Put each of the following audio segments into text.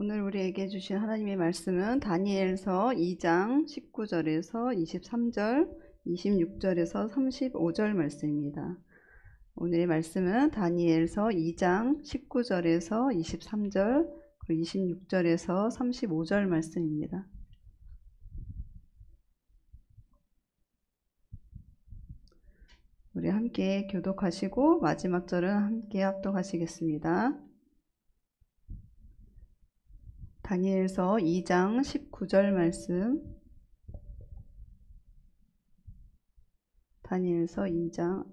오늘 우리에게 주신 하나님의 말씀은 다니엘서 2장 19절에서 23절, 26절에서 35절 말씀입니다. 오늘의 말씀은 다니엘서 2장 19절에서 23절, 26절에서 35절 말씀입니다. 우리 함께 교독하시고 마지막 절은 함께 합독하시겠습니다. 다니엘서 2장 19절 말씀. 다니엘서 2장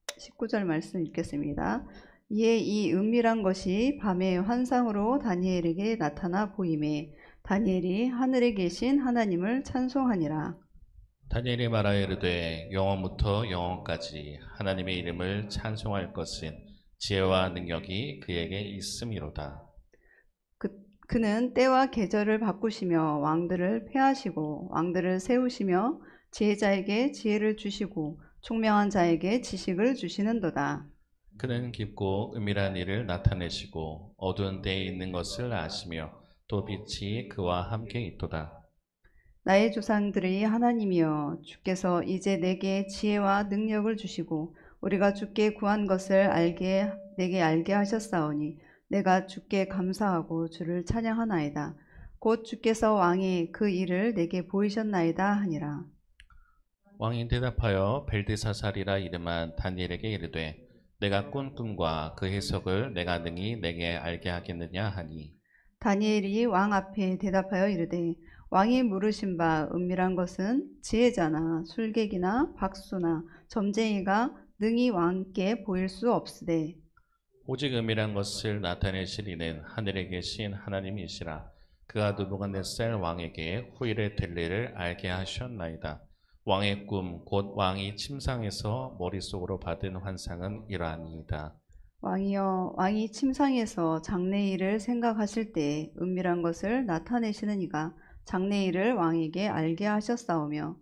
19절 말씀 읽겠습니다. 이에 이 은밀한 것이 밤의 환상으로 다니엘에게 나타나 보이매 다니엘이 하늘에 계신 하나님을 찬송하니라. 다니엘이 말하여 이르되 영원부터 영원까지 하나님의 이름을 찬송할 것은 지혜와 능력이 그에게 있음이로다. 그는 때와 계절을 바꾸시며 왕들을 폐하시고 왕들을 세우시며 지혜자에게 지혜를 주시고 총명한 자에게 지식을 주시는도다. 그는 깊고 은밀한 일을 나타내시고 어두운 데에 있는 것을 아시며 또 빛이 그와 함께 있도다. 나의 조상들의 하나님이여, 주께서 이제 내게 지혜와 능력을 주시고 우리가 주께 구한 것을 내게 알게 하셨사오니 내가 주께 감사하고 주를 찬양하나이다. 곧 주께서 왕의 그 일을 내게 보이셨나이다 하니라. 왕이 대답하여 벨드사살이라 이름한 다니엘에게 이르되 내가 꾼 꿈과 그 해석을 내가 능히 내게 알게 하겠느냐 하니, 다니엘이 왕 앞에 대답하여 이르되 왕이 물으신 바 은밀한 것은 지혜자나 술객이나 박수나 점쟁이가 능히 왕께 보일 수 없으되 오직 은밀한 것을 나타내실 이는 하늘에 계신 하나님이시라. 그가 느부갓네살 왕에게 후일에 될 일을 알게 하셨나이다. 왕의 꿈 곧 왕이 침상에서 머릿속으로 받은 환상은 이러하니이다. 왕이여, 왕이 침상에서 장래일을 생각하실 때 은밀한 것을 나타내시는 이가 장래일을 왕에게 알게 하셨사오며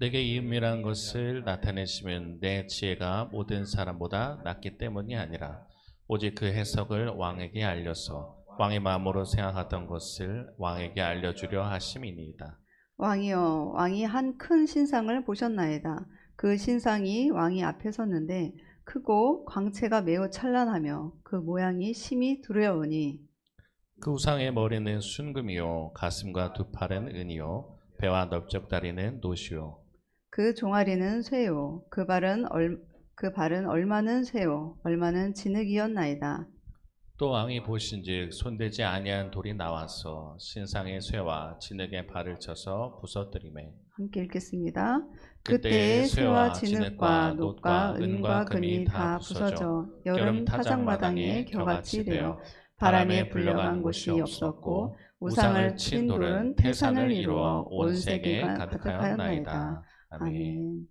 내게 이 은밀한 것을 나타내시면 내 지혜가 모든 사람보다 낫기 때문이 아니라 오직 그 해석을 왕에게 알려서 왕의 마음으로 생각하던 것을 왕에게 알려주려 하심이니이다. 왕이여, 왕이 한 큰 신상을 보셨나이다. 그 신상이 왕이 앞에 섰는데 크고 광채가 매우 찬란하며 그 모양이 심히 두려우니 그 우상의 머리는 순금이요 가슴과 두 팔은 은이요 배와 넓적 다리는 노시요 그 종아리는 쇠요 그 발은 얼마는 쇠요 얼마는 진흙이었나이다. 또 왕이 보신즉 손대지 아니한 돌이 나와서 신상의 쇠와 진흙의 발을 쳐서 부서뜨리매. 함께 읽겠습니다. 그때에 그때에 쇠와 쇠와 진흙과 진흙과 놋과 놋과 은과 금이 다 부서져 여름 타작마당에 겨같이 되어 바람에 불려간 곳이 없었고 우상을 친 돌은 태산을 이루어 온 세계가 가득하였나이다. 아멘.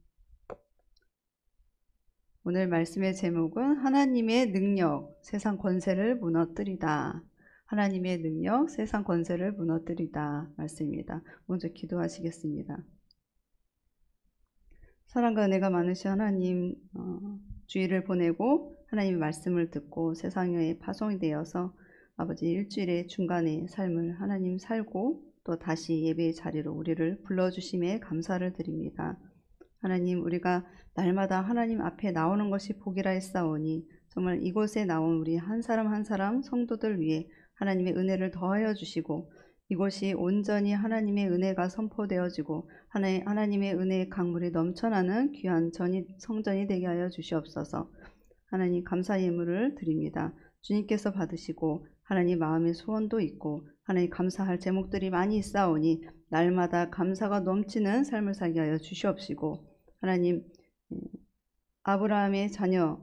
오늘 말씀의 제목은 하나님의 능력, 세상 권세를 무너뜨리다. 하나님의 능력, 세상 권세를 무너뜨리다 말씀입니다. 먼저 기도하시겠습니다. 사랑과 은혜가 많으신 하나님, 주일을 보내고 하나님의 말씀을 듣고 세상에 파송이 되어서 아버지 일주일의 중간에 삶을 하나님 살고 또 다시 예배의 자리로 우리를 불러주심에 감사를 드립니다. 하나님, 우리가 날마다 하나님 앞에 나오는 것이 복이라 했사오니 정말 이곳에 나온 우리 한 사람 한 사람 성도들 위해 하나님의 은혜를 더하여 주시고 이곳이 온전히 하나님의 은혜가 선포되어지고 하나님의 은혜의 강물이 넘쳐나는 귀한 성전이 되게 하여 주시옵소서. 하나님, 감사 예물을 드립니다. 주님께서 받으시고 하나님 마음의 소원도 있고 하나님 감사할 제목들이 많이 있사오니 날마다 감사가 넘치는 삶을 살게 하여 주시옵시고 하나님, 아브라함의 자녀의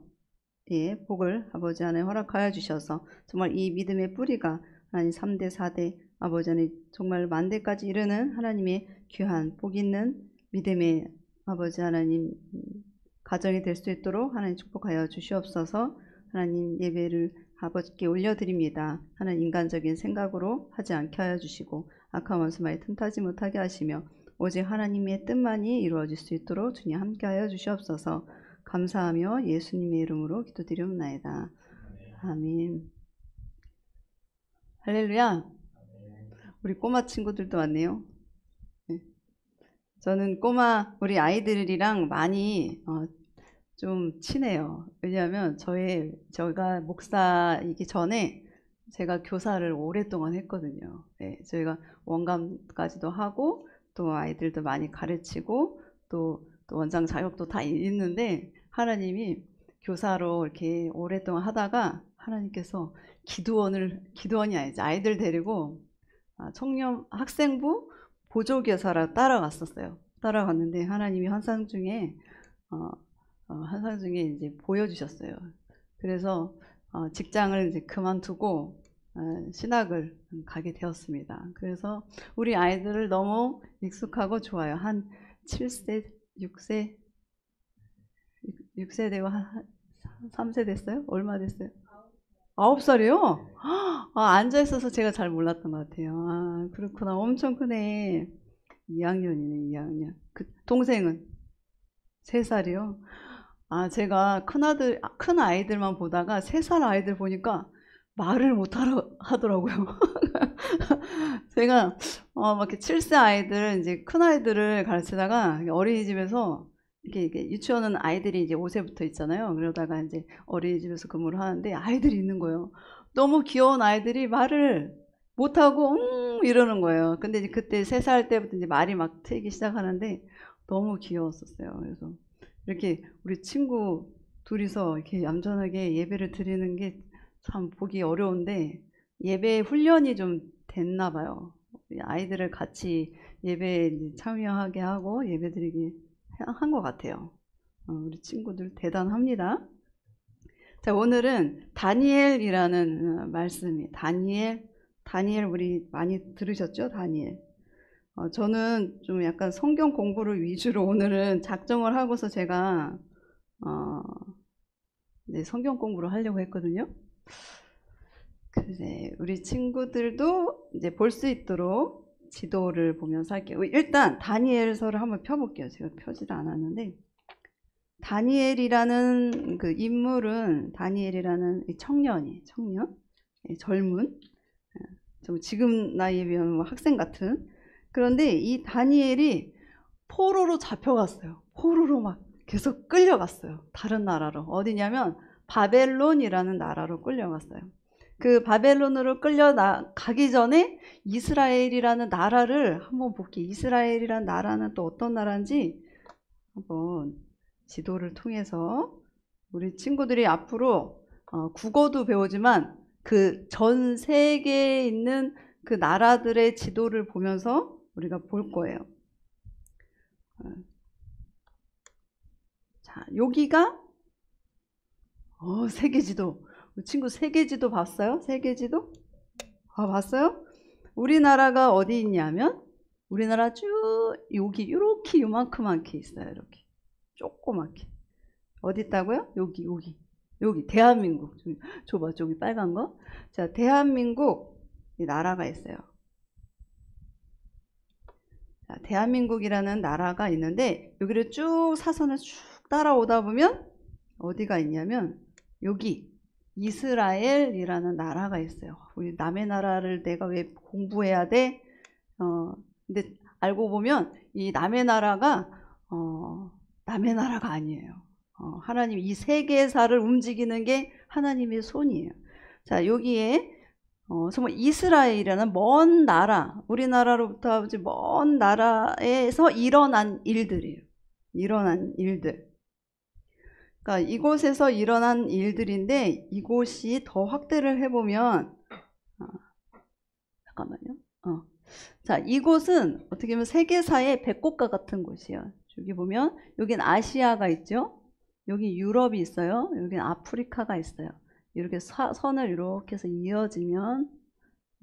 복을 아버지 하나님 허락하여 주셔서 정말 이 믿음의 뿌리가 하나님 3대 4대 아버지 하나님 정말 만대까지 이르는 하나님의 귀한 복 있는 믿음의 아버지 하나님 가정이 될 수 있도록 하나님 축복하여 주시옵소서. 하나님, 예배를 아버지께 올려드립니다. 하나님, 인간적인 생각으로 하지 않게 하여 주시고 악한 원수마에 틈타지 못하게 하시며 오직 하나님의 뜻만이 이루어질 수 있도록 주님 함께하여 주시옵소서. 감사하며 예수님의 이름으로 기도드리옵나이다. 아멘. 할렐루야. 우리 꼬마 친구들도 왔네요. 네. 저는 꼬마 우리 아이들이랑 많이 좀 친해요. 왜냐하면 저희가 목사이기 전에 제가 교사를 오랫동안 했거든요. 네, 저희가 원감까지도 하고 또 아이들도 많이 가르치고 또 원장 자격도 다 있는데 하나님이 교사로 이렇게 오랫동안 하다가 하나님께서 기도원이 아니지 아이들 데리고 청년 학생부 보조교사라 따라갔었어요. 따라갔는데 하나님이 환상 중에 이제 보여주셨어요. 그래서 직장을 이제 그만두고 신학을 가게 되었습니다. 그래서 우리 아이들을 너무 익숙하고 좋아요. 한 7세, 6세 되고 한 3세 됐어요? 얼마 됐어요? 9살이요? 앉아 있어서 제가 잘 몰랐던 것 같아요. 그렇구나. 엄청 크네. 2학년이네, 2학년. 그 동생은 3살이요? 제가 큰 아이들만 보다가 3살 아이들 보니까 말을 못 하더라고요. 제가 막 이렇게 7세 아이들, 이제 큰 아이들을 가르치다가 어린이집에서 이렇게 유치원은 아이들이 이제 5세부터 있잖아요. 그러다가 이제 어린이집에서 근무를 하는데 아이들이 있는 거예요. 너무 귀여운 아이들이 말을 못하고 이러는 거예요. 근데 이제 그때 3살 때부터 이제 말이 막 트이기 시작하는데 너무 귀여웠었어요. 그래서 이렇게 우리 친구 둘이서 이렇게 얌전하게 예배를 드리는 게 참 보기 어려운데 예배 훈련이 좀 됐나 봐요. 아이들을 같이 예배에 참여하게 하고 예배 드리게 한 것 같아요. 우리 친구들 대단합니다. 자, 오늘은 다니엘이라는 말씀이 다니엘 우리 많이 들으셨죠? 다니엘. 저는 좀 약간 성경 공부를 위주로 오늘은 작정을 하고서 제가 네, 성경 공부를 하려고 했거든요. 그래, 우리 친구들도 이제 볼 수 있도록 지도를 보면서 할게요. 일단 다니엘서를 한번 펴볼게요. 제가 펴지도 않았는데 다니엘이라는 그 인물은 다니엘이라는 청년, 젊은, 좀 지금 나이에 비하면 학생 같은. 그런데 이 다니엘이 포로로 잡혀갔어요. 포로로 막 계속 끌려갔어요. 다른 나라로. 어디냐면 바벨론이라는 나라로 끌려갔어요. 그 바벨론으로 끌려가기 전에 이스라엘이라는 나라를 한번 볼게요. 이스라엘이라는 나라는 또 어떤 나라인지 한번 지도를 통해서 우리 친구들이 앞으로 국어도 배우지만 그 전 세계에 있는 그 나라들의 지도를 보면서 우리가 볼 거예요. 자, 여기가 세계지도. 우리 친구 세계지도 봤어요? 세계지도? 봤어요? 우리나라가 어디 있냐면 우리나라 쭉 여기 이렇게 요만큼하게 있어요. 이렇게 조그맣게. 어디 있다고요? 여기 대한민국. 줘봐, 저기 빨간 거. 자, 대한민국 이 나라가 있어요. 자, 대한민국이라는 나라가 있는데 여기를 쭉 사선을 쭉 따라오다 보면 어디가 있냐면 여기 이스라엘이라는 나라가 있어요. 우리 남의 나라를 내가 왜 공부해야 돼? 근데 알고 보면 이 남의 나라가 남의 나라가 아니에요. 하나님 이 세계사를 움직이는 게 하나님의 손이에요. 자, 여기에 정말 이스라엘이라는 먼 나라, 우리나라로부터 먼 나라에서 일어난 일들이에요. 일어난 일들. 그러니까 이곳에서 일어난 일들인데 이곳이 더 확대를 해보면 잠깐만요. 자, 이곳은 어떻게 보면 세계사의 백곡과 같은 곳이에요. 여기 보면 여긴 아시아가 있죠. 여기 유럽이 있어요. 여긴 아프리카가 있어요. 이렇게 선을 이렇게 해서 이어지면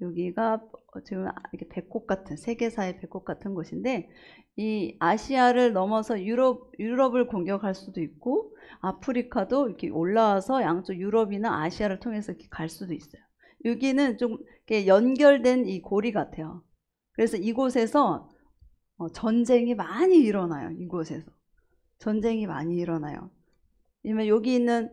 여기가 지금 이렇게 백곡 같은 세계사의 백곡 같은 곳인데 이 아시아를 넘어서 유럽을 공격할 수도 있고 아프리카도 이렇게 올라와서 양쪽 유럽이나 아시아를 통해서 이렇게 갈 수도 있어요. 여기는 좀 이렇게 연결된 이 고리 같아요. 그래서 이곳에서 전쟁이 많이 일어나요. 이곳에서 전쟁이 많이 일어나요. 왜냐면 여기 있는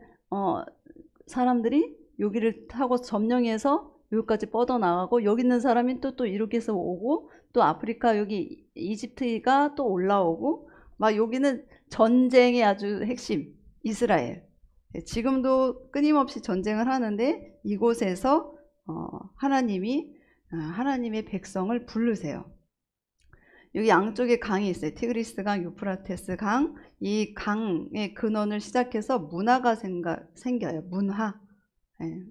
사람들이 여기를 타고 점령해서 여기까지 뻗어나가고 여기 있는 사람이 또 이렇게 해서 오고 또 아프리카 여기 이집트가 또 올라오고 막 여기는 전쟁의 아주 핵심 이스라엘. 지금도 끊임없이 전쟁을 하는데 이곳에서 하나님이 하나님의 백성을 부르세요. 여기 양쪽에 강이 있어요. 티그리스 강, 유프라테스 강. 이 강의 근원을 시작해서 문화가 생겨요. 문화.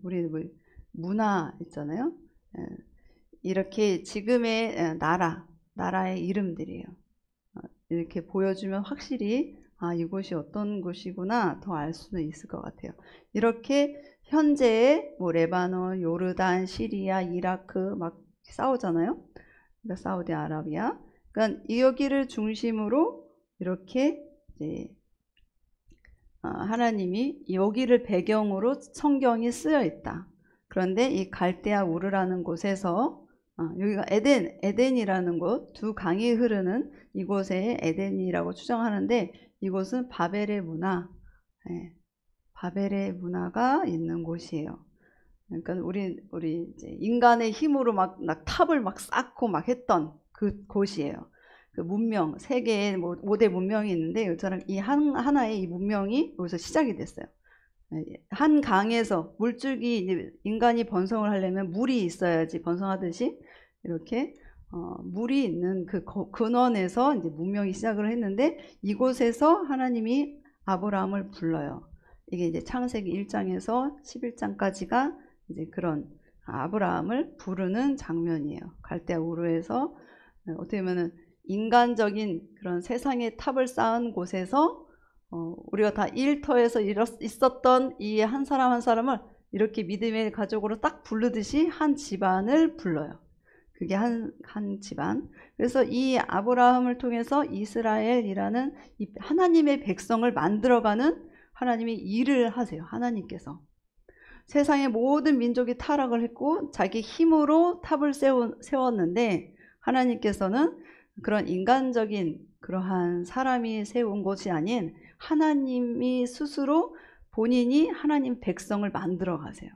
우리 문화 있잖아요. 이렇게 지금의 나라의 이름들이에요. 이렇게 보여주면 확실히 이곳이 어떤 곳이구나 더 알 수는 있을 것 같아요. 이렇게 현재의 레바논, 요르단, 시리아, 이라크 막 싸우잖아요. 그러니까 사우디아라비아. 그러니까 여기를 중심으로 이렇게 이제 하나님이 여기를 배경으로 성경이 쓰여 있다. 그런데 이 갈대아 우르라는 곳에서 여기가 에덴이라는 곳, 두 강이 흐르는 이곳에 에덴이라고 추정하는데 이곳은 바벨의 문화, 바벨의 문화가 있는 곳이에요. 그러니까 우리 이제 인간의 힘으로 막 탑을 막 쌓고 막 했던 그 곳이에요. 그 문명, 세계에 5대 문명이 있는데 이처럼 이 하나의 이 문명이 여기서 시작이 됐어요. 한 강에서 물줄기, 인간이 번성을 하려면 물이 있어야지 번성하듯이 이렇게 물이 있는 그 근원에서 이제 문명이 시작을 했는데 이곳에서 하나님이 아브라함을 불러요. 이게 이제 창세기 1장에서 11장까지가 이제 그런 아브라함을 부르는 장면이에요. 갈대아 우르에서 어떻게 보면은 인간적인 그런 세상의 탑을 쌓은 곳에서 우리가 다 일터에서 있었던 이 한 사람 한 사람을 이렇게 믿음의 가족으로 딱 부르듯이 한 집안을 불러요. 그게 한 집안. 그래서 이 아브라함을 통해서 이스라엘이라는 이 하나님의 백성을 만들어가는 하나님이 일을 하세요. 하나님께서. 세상의 모든 민족이 타락을 했고 자기 힘으로 탑을 세웠는데 하나님께서는 그런 인간적인 그러한 사람이 세운 것이 아닌 하나님이 스스로 본인이 하나님 백성을 만들어 가세요.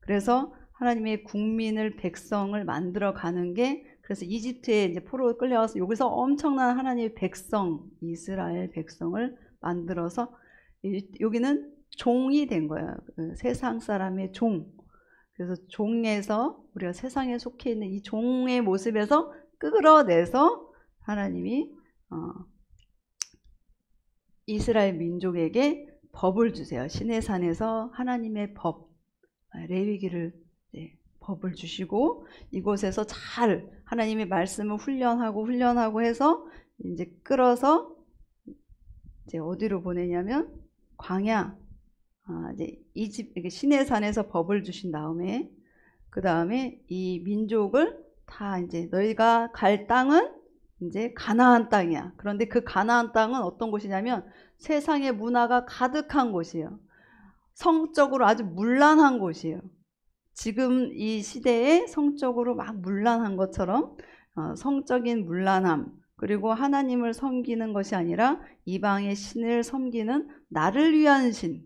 그래서 하나님의 국민을 백성을 만들어 가는 게 그래서 이집트에 이제 포로로 끌려가서 여기서 엄청난 하나님의 백성 이스라엘 백성을 만들어서 여기는 종이 된 거예요. 세상 사람의 종. 그래서 종에서 우리가 세상에 속해 있는 이 종의 모습에서 끌어내서 하나님이 이스라엘 민족에게 법을 주세요. 시내산에서 하나님의 법, 레위기를 법을 주시고 이곳에서 잘 하나님의 말씀을 훈련하고 해서 이제 끌어서 이제 어디로 보내냐면 광야, 이제 시내산에서 법을 주신 다음에 그 다음에 이 민족을 다 이제 너희가 갈 땅은 이제 가나안 땅이야. 그런데 그 가나안 땅은 어떤 곳이냐면 세상의 문화가 가득한 곳이에요. 성적으로 아주 문란한 곳이에요. 지금 이 시대에 성적으로 막 문란한 것처럼 성적인 문란함 그리고 하나님을 섬기는 것이 아니라 이방의 신을 섬기는 나를 위한 신,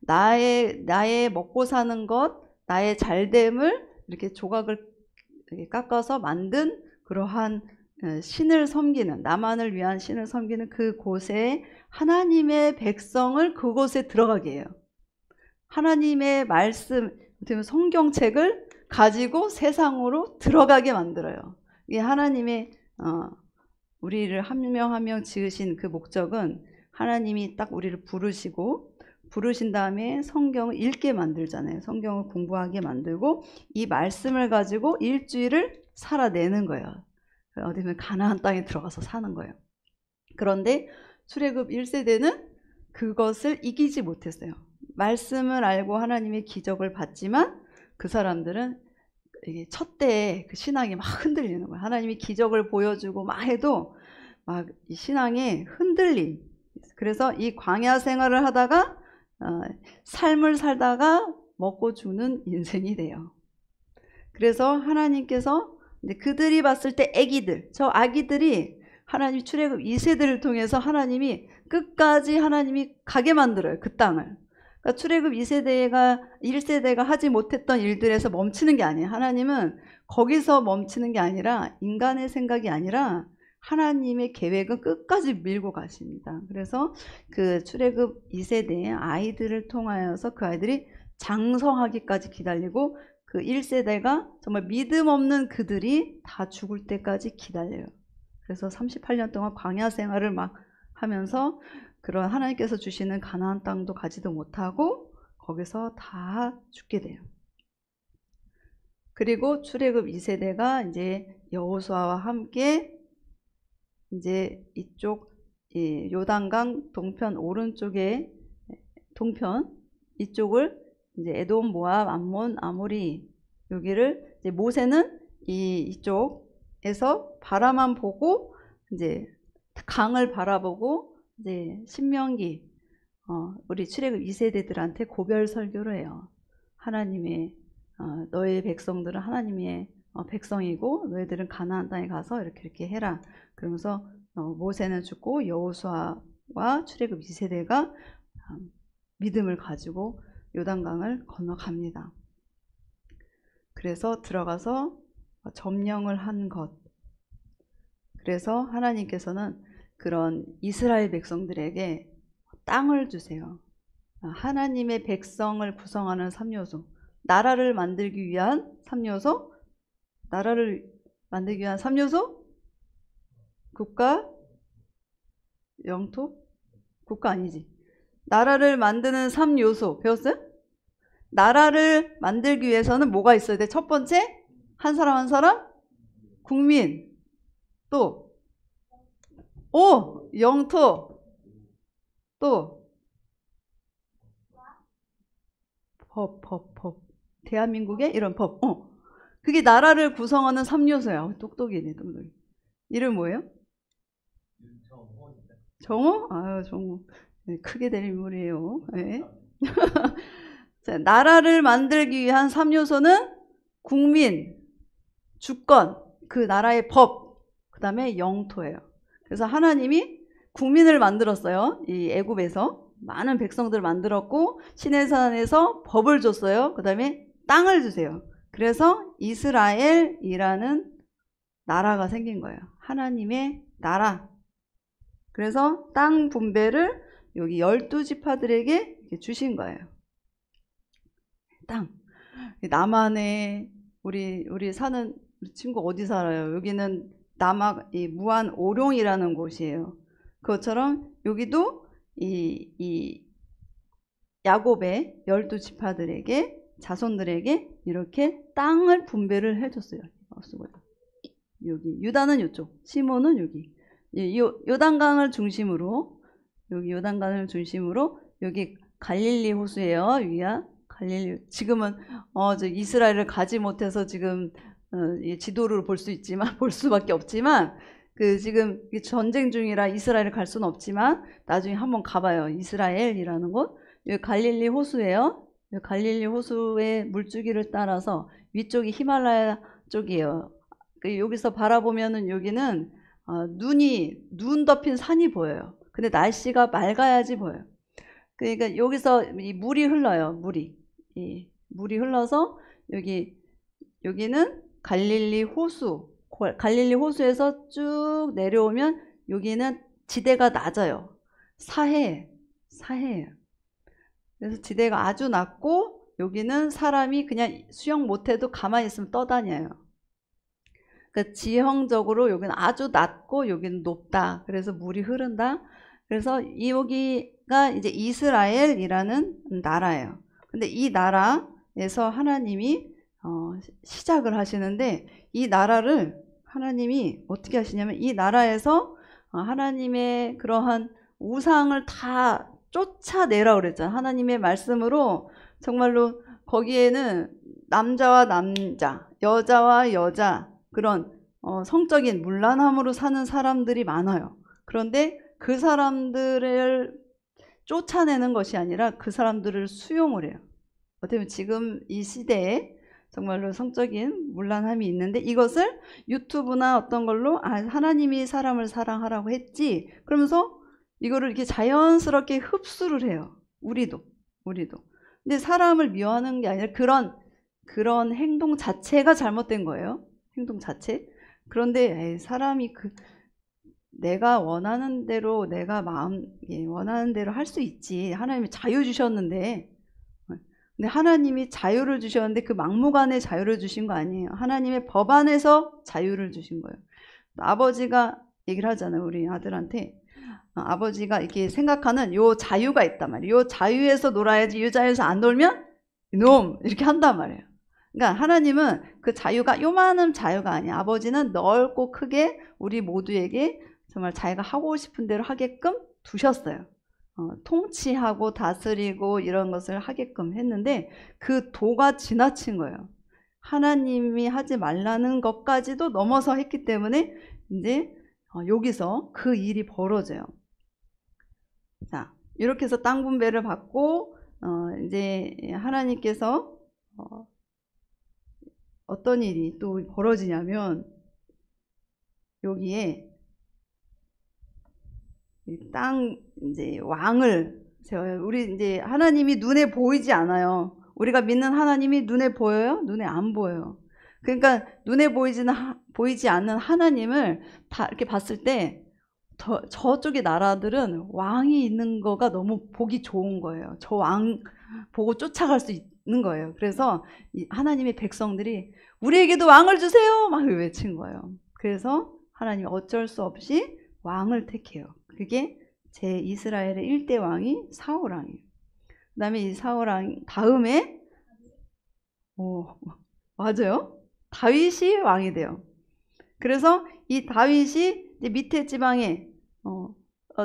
나의 먹고 사는 것, 나의 잘됨을 이렇게 조각을 깎아서 만든 그러한 신을 섬기는 나만을 위한 신을 섬기는 그곳에 하나님의 백성을 그곳에 들어가게 해요. 하나님의 말씀, 성경책을 가지고 세상으로 들어가게 만들어요. 이게 하나님의 우리를 한 명 한 명 지으신 그 목적은 하나님이 딱 우리를 부르신 다음에 성경을 읽게 만들잖아요. 성경을 공부하게 만들고 이 말씀을 가지고 일주일을 살아내는 거예요. 어디 보면 가나안 땅에 들어가서 사는 거예요. 그런데 출애굽 1세대는 그것을 이기지 못했어요. 말씀을 알고 하나님의 기적을 봤지만 그 사람들은 이게 첫 때에 그 신앙이 막 흔들리는 거예요. 하나님이 기적을 보여주고 막 해도 막 이 신앙의 흔들림. 그래서 이 광야 생활을 하다가 삶을 살다가 먹고 죽는 인생이 돼요. 그래서 하나님께서 그들이 봤을 때 저 아기들이 하나님 출애굽 2세대를 통해서 하나님이 끝까지 하나님이 가게 만들어요. 그 땅을. 그러니까 출애굽 2세대가 1세대가 하지 못했던 일들에서 멈추는 게 아니에요. 하나님은 거기서 멈추는 게 아니라 인간의 생각이 아니라 하나님의 계획은 끝까지 밀고 가십니다. 그래서 그 출애굽 2세대의 아이들을 통하여서 그 아이들이 장성하기까지 기다리고 그 1세대가 정말 믿음 없는 그들이 다 죽을 때까지 기다려요. 그래서 38년 동안 광야 생활을 막 하면서 그런 하나님께서 주시는 가나안 땅도 가지도 못하고 거기서 다 죽게 돼요. 그리고 출애굽 2세대가 이제 여호수아와 함께 이제 이쪽 요단강 동편 오른쪽에 동편 이쪽을 이제 에돔, 모압, 암몬, 아모리 여기를 이제 모세는 이쪽에서 바라만 보고 이제 강을 바라보고 이제 신명기 우리 출애굽 2세대들한테 고별 설교를 해요. 하나님의 너의 백성들은 하나님의 백성이고 너희들은 가나안 땅에 가서 이렇게 해라. 그러면서 모세는 죽고 여호수아와 출애굽 2세대가 믿음을 가지고 요단강을 건너갑니다. 그래서 들어가서 점령을 한 것. 그래서 하나님께서는 그런 이스라엘 백성들에게 땅을 주세요. 하나님의 백성을 구성하는 3요소. 나라를 만들기 위한 3요소. 나라를 만들기 위한 3요소. 국가, 영토, 국가 아니지. 나라를 만드는 3요소 배웠어요? 나라를 만들기 위해서는 뭐가 있어야 돼? 첫 번째, 한 사람 한 사람, 국민, 또, 영토, 또, 법. 대한민국의 이런 법. 그게 나라를 구성하는 3요소야. 똑똑이네, 똑똑이. 이름 뭐예요? 정호? 아유, 정호. 네, 크게 될 인물이에요. 네. 자, 나라를 만들기 위한 3요소는 국민, 주권, 그 나라의 법, 그 다음에 영토예요. 그래서 하나님이 국민을 만들었어요. 이 애굽에서 많은 백성들을 만들었고 시내산에서 법을 줬어요. 그 다음에 땅을 주세요. 그래서 이스라엘이라는 나라가 생긴 거예요. 하나님의 나라. 그래서 땅 분배를 여기 12지파들에게 주신 거예요. 땅. 남한에 우리 사는 우리 친구 어디 살아요? 여기는 남악 무안 오룡이라는 곳이에요. 그것처럼 여기도 이 야곱의 12지파들에게 자손들에게 이렇게 땅을 분배를 해줬어요. 여기 유다는 이쪽, 시몬은 여기. 요단강을 중심으로 여기 갈릴리 호수예요. 위야 갈릴리. 지금은 저 이스라엘을 가지 못해서 지금 지도를 볼 수 있지만 볼 수밖에 없지만 그 지금 전쟁 중이라 이스라엘을 갈 수는 없지만 나중에 한번 가봐요. 이스라엘이라는 곳. 여기 갈릴리 호수예요. 갈릴리 호수의 물줄기를 따라서 위쪽이 히말라야 쪽이에요. 여기서 바라보면은 여기는 눈 덮인 산이 보여요. 근데 날씨가 맑아야지 보여요. 그러니까 여기서 이 물이 흘러요. 물이 흘러서 여기는 갈릴리 호수. 갈릴리 호수에서 쭉 내려오면 여기는 지대가 낮아요. 사해예요. 그래서 지대가 아주 낮고 여기는 사람이 그냥 수영 못해도 가만히 있으면 떠다녀요. 그러니까 지형적으로 여기는 아주 낮고 여기는 높다. 그래서 물이 흐른다. 그래서 여기가 이제 이스라엘이라는 나라예요. 근데 이 나라에서 하나님이 시작을 하시는데 이 나라를 하나님이 어떻게 하시냐면 이 나라에서 하나님의 그러한 우상을 다 쫓아내라 그랬잖아요. 하나님의 말씀으로 정말로 거기에는 남자와 남자, 여자와 여자 그런 성적인 문란함으로 사는 사람들이 많아요. 그런데 그 사람들을 쫓아내는 것이 아니라 그 사람들을 수용을 해요. 어떻게 보면 지금 이 시대에 정말로 성적인 문란함이 있는데 이것을 유튜브나 어떤 걸로 하나님이 사람을 사랑하라고 했지 그러면서 이거를 이렇게 자연스럽게 흡수를 해요. 우리도. 우리도. 근데 사람을 미워하는 게 아니라 그런 행동 자체가 잘못된 거예요. 행동 자체. 그런데 사람이 내가 원하는 대로 내가 원하는 대로 할 수 있지. 하나님이 자유 주셨는데. 근데 하나님이 자유를 주셨는데 그 막무가내 자유를 주신 거 아니에요. 하나님의 법 안에서 자유를 주신 거예요. 아버지가 얘기를 하잖아요. 우리 아들한테. 아버지가 이렇게 생각하는 요 자유가 있단 말이에요. 요 자유에서 놀아야지 요 자유에서 안 놀면 이놈 이렇게 한단 말이에요. 그러니까 하나님은 그 자유가 요만한 자유가 아니야. 아버지는 넓고 크게 우리 모두에게 정말 자기가 하고 싶은 대로 하게끔 두셨어요. 통치하고 다스리고 이런 것을 하게끔 했는데 그 도가 지나친 거예요. 하나님이 하지 말라는 것까지도 넘어서 했기 때문에 이제 여기서 그 일이 벌어져요. 자, 이렇게 해서 땅 분배를 받고 이제 하나님께서 어떤 일이 또 벌어지냐면 여기에 땅 이제 왕을 세워요. 우리 이제 하나님이 눈에 보이지 않아요. 우리가 믿는 하나님이 눈에 보여요? 눈에 안 보여요. 그러니까 눈에 보이지 않는 하나님을 다 이렇게 봤을 때 저쪽의 나라들은 왕이 있는 거가 너무 보기 좋은 거예요. 저 왕 보고 쫓아갈 수 있는 거예요. 그래서 하나님의 백성들이 우리에게도 왕을 주세요! 막 외친 거예요. 그래서 하나님이 어쩔 수 없이 왕을 택해요. 그게 제 이스라엘의 1대 왕이 사울왕이에요. 그 다음에 이 사울왕 다음에 맞아요. 다윗이 왕이 돼요. 그래서 이 다윗이 밑에 지방에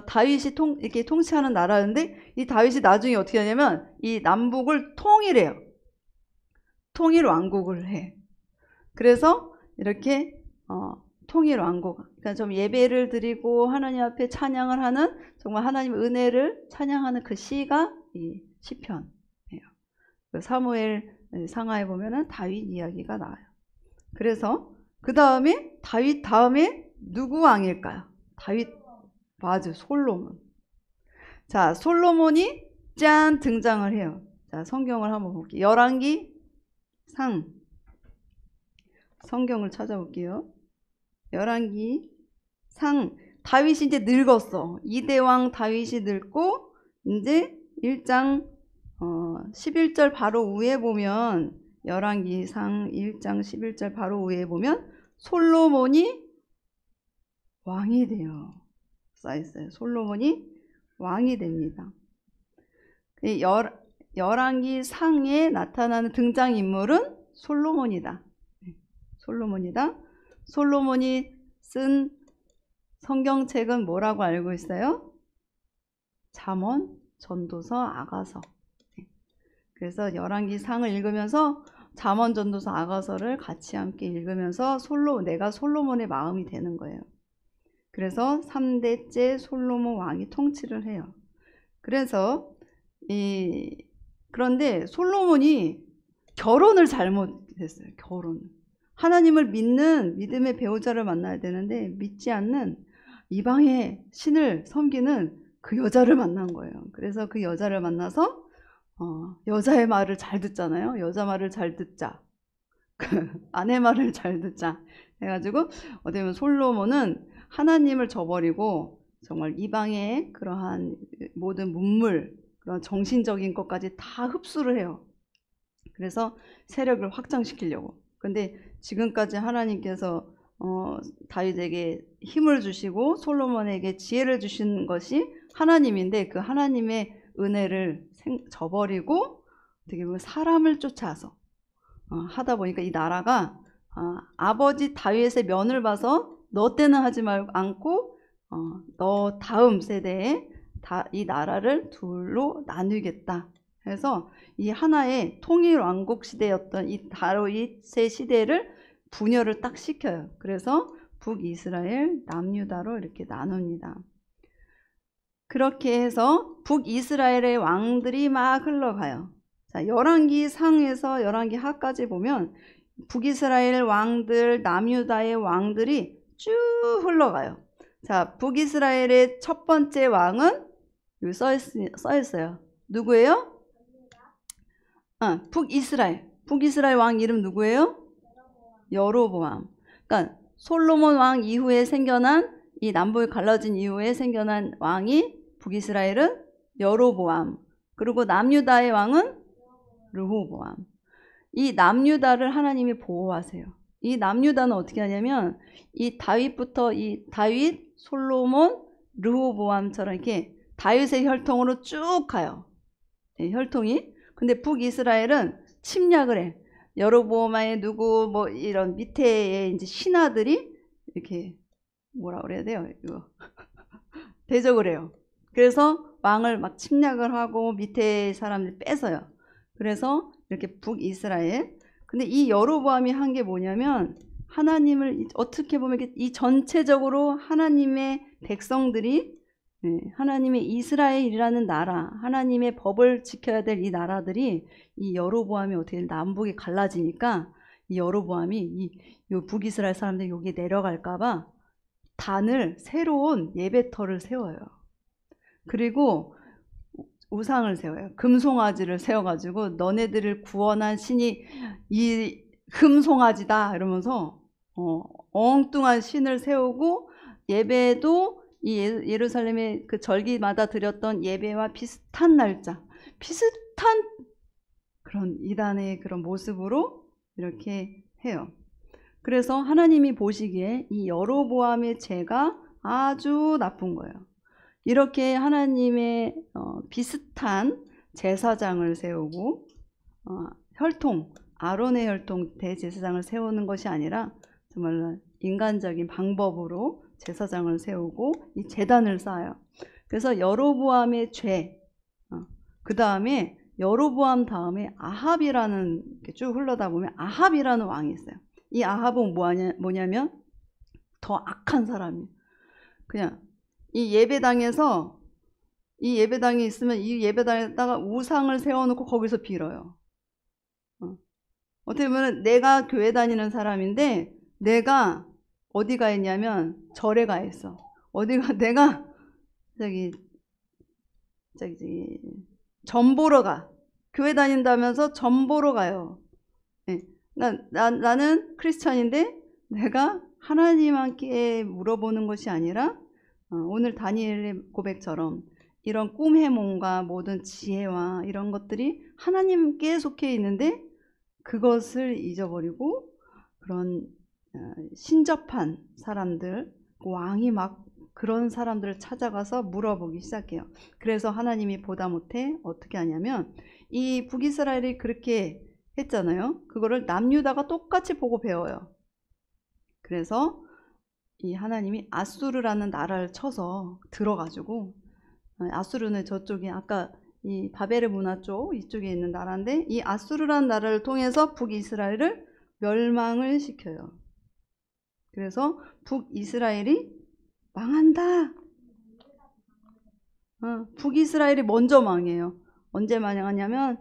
다윗이 이렇게 통치하는 나라인데 이 다윗이 나중에 어떻게 하냐면 이 남북을 통일해요. 통일 왕국을 해. 그래서 이렇게 통일 왕국. 그러니까 좀 예배를 드리고 하나님 앞에 찬양을 하는 정말 하나님의 은혜를 찬양하는 그 시가 이 시편이에요. 사무엘 상하에 보면은 다윗 이야기가 나와요. 그래서 그 다음에 다윗 다음에 누구 왕일까요? 다윗 맞아, 솔로몬. 자, 솔로몬이 짠 등장을 해요. 자, 성경을 한번 볼게요. 열왕기 상 성경을 찾아볼게요. 열왕기 상 다윗이 이제 늙었어. 2대 왕 다윗이 늙고 이제 1장 11절 바로 위에 보면 열왕기 상 1장 11절 바로 위에 보면 솔로몬이 왕이 돼요. 써있어요. 솔로몬이 왕이 됩니다. 열왕기 상에 나타나는 등장인물은 솔로몬이다. 솔로몬이다. 솔로몬이 쓴 성경책은 뭐라고 알고 있어요? 잠언, 전도서, 아가서. 그래서 열왕기 상을 읽으면서 잠언, 전도서, 아가서를 같이 함께 읽으면서 내가 솔로몬의 마음이 되는 거예요. 그래서 3대째 솔로몬 왕이 통치를 해요. 그래서 그런데 솔로몬이 결혼을 잘못했어요. 결혼. 하나님을 믿는 믿음의 배우자를 만나야 되는데 믿지 않는 이방의 신을 섬기는 그 여자를 만난 거예요. 그래서 그 여자를 만나서 여자의 말을 잘 듣잖아요. 여자 말을 잘 듣자. 아내 말을 잘 듣자. 해가지고 어떻게 보면 솔로몬은 하나님을 저버리고 정말 이방의 그러한 모든 문물, 그런 정신적인 것까지 다 흡수를 해요. 그래서 세력을 확장시키려고. 근데 지금까지 하나님께서 다윗에게 힘을 주시고 솔로몬에게 지혜를 주신 것이 하나님인데 그 하나님의 은혜를 저버리고 어떻게 보면 사람을 쫓아서 하다 보니까 이 나라가 아버지 다윗의 면을 봐서 너 때는 하지 않고 너 다음 세대에 이 나라를 둘로 나누겠다. 그래서 이 하나의 통일 왕국 시대였던 이 다윗의 시대를 분열을 딱 시켜요. 그래서 북이스라엘, 남유다로 이렇게 나눕니다. 그렇게 해서 북이스라엘의 왕들이 막 흘러가요. 자, 열왕기 상에서 열왕기 하까지 보면 북이스라엘 왕들, 남유다의 왕들이 쭉 흘러가요. 자, 북이스라엘의 첫 번째 왕은 여기 써 있어요. 누구예요? 북이스라엘. 북이스라엘 왕 이름 누구예요? 여로보암. 그러니까 솔로몬 왕 이후에 생겨난, 이 남북이 갈라진 이후에 생겨난 왕이 북이스라엘은 여로보암. 그리고 남유다의 왕은 르호보암. 이 남유다를 하나님이 보호하세요. 이 남유다는 어떻게 하냐면 이 다윗부터, 이 다윗, 솔로몬, 르호보암처럼 이렇게 다윗의 혈통으로 쭉 가요. 네, 혈통이. 근데 북이스라엘은 침략을 해. 여로보암의 누구 뭐 이런 밑에 이제 신하들이 이렇게 뭐라 그래야 돼요? 이거 대적을 해요. 그래서 왕을 막 침략을 하고 밑에 사람들 뺏어요. 그래서 이렇게 북이스라엘. 근데 이 여로보암이 한 게 뭐냐면 하나님을 어떻게 보면 이 전체적으로 하나님의 백성들이, 하나님의 이스라엘이라는 나라, 하나님의 법을 지켜야 될 이 나라들이 이 여로보암이 어떻게 남북이 갈라지니까 이 여로보암이 이 북이스라엘 사람들이 여기 내려갈까봐 단을 새로운 예배터를 세워요. 그리고 우상을 세워요. 금송아지를 세워가지고 너네들을 구원한 신이 이 금송아지다 이러면서 엉뚱한 신을 세우고 예배도 이 예루살렘의 그 절기마다 드렸던 예배와 비슷한 날짜, 비슷한 그런 이단의 그런 모습으로 이렇게 해요. 그래서 하나님이 보시기에 이 여로보암의 죄가 아주 나쁜 거예요. 이렇게 하나님의 비슷한 제사장을 세우고 혈통, 아론의 혈통 대제사장을 세우는 것이 아니라 정말 인간적인 방법으로 제사장을 세우고 이 제단을 쌓아요. 그래서 여로보암의 죄, 그 다음에 여로보암 다음에 아합이라는, 이렇게 쭉 흘러다 보면 아합이라는 왕이 있어요. 이 아합은 뭐냐면 더 악한 사람이에요. 그냥 이 예배당에서, 이 예배당이 있으면 이 예배당에다가 우상을 세워놓고 거기서 빌어요. 어떻게 보면 내가 교회 다니는 사람인데 내가 어디 가 있냐면 절에 가 있어. 어디가, 내가 저기 점 보러 가. 교회 다닌다면서 점 보러 가요. 네. 나는 크리스찬인데 내가 하나님께 물어보는 것이 아니라 오늘 다니엘의 고백처럼 이런 꿈의 몸과 모든 지혜와 이런 것들이 하나님께 속해 있는데 그것을 잊어버리고 그런 신접한 사람들, 왕이 막 그런 사람들을 찾아가서 물어보기 시작해요. 그래서 하나님이 보다 못해 어떻게 하냐면 이 북이스라엘이 그렇게 했잖아요. 그거를 남유다가 똑같이 보고 배워요. 그래서 이 하나님이 아수르라는 나라를 쳐서 들어가지고, 아수르는 저쪽에 아까 이 바벨의 문화 쪽 이쪽에 있는 나라인데 이 아수르라는 나라를 통해서 북이스라엘을 멸망을 시켜요. 그래서 북이스라엘이 망한다. 북이스라엘이 먼저 망해요. 언제 망하냐면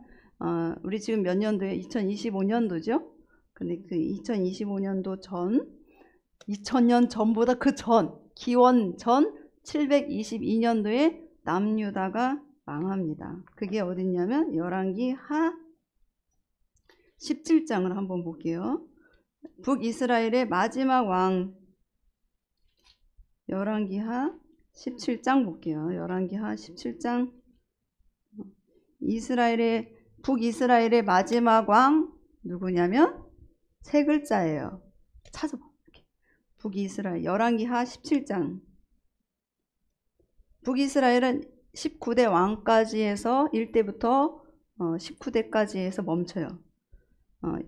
우리 지금 몇 년도에 2025년도죠. 근데 그 2025년도 전, 2000년 전보다 그 전, 기원 전 722년도에 남유다가 망합니다. 그게 어딨냐면 열왕기하 17장을 한번 볼게요. 북이스라엘의 마지막 왕, 열왕기하 17장 볼게요. 열왕기하 17장. 북이스라엘의 마지막 왕 누구냐면 세 글자예요. 찾아봐. 북이스라엘 열왕기하 17장. 북이스라엘은 19대 왕까지 해서 1대부터 19대까지 해서 멈춰요.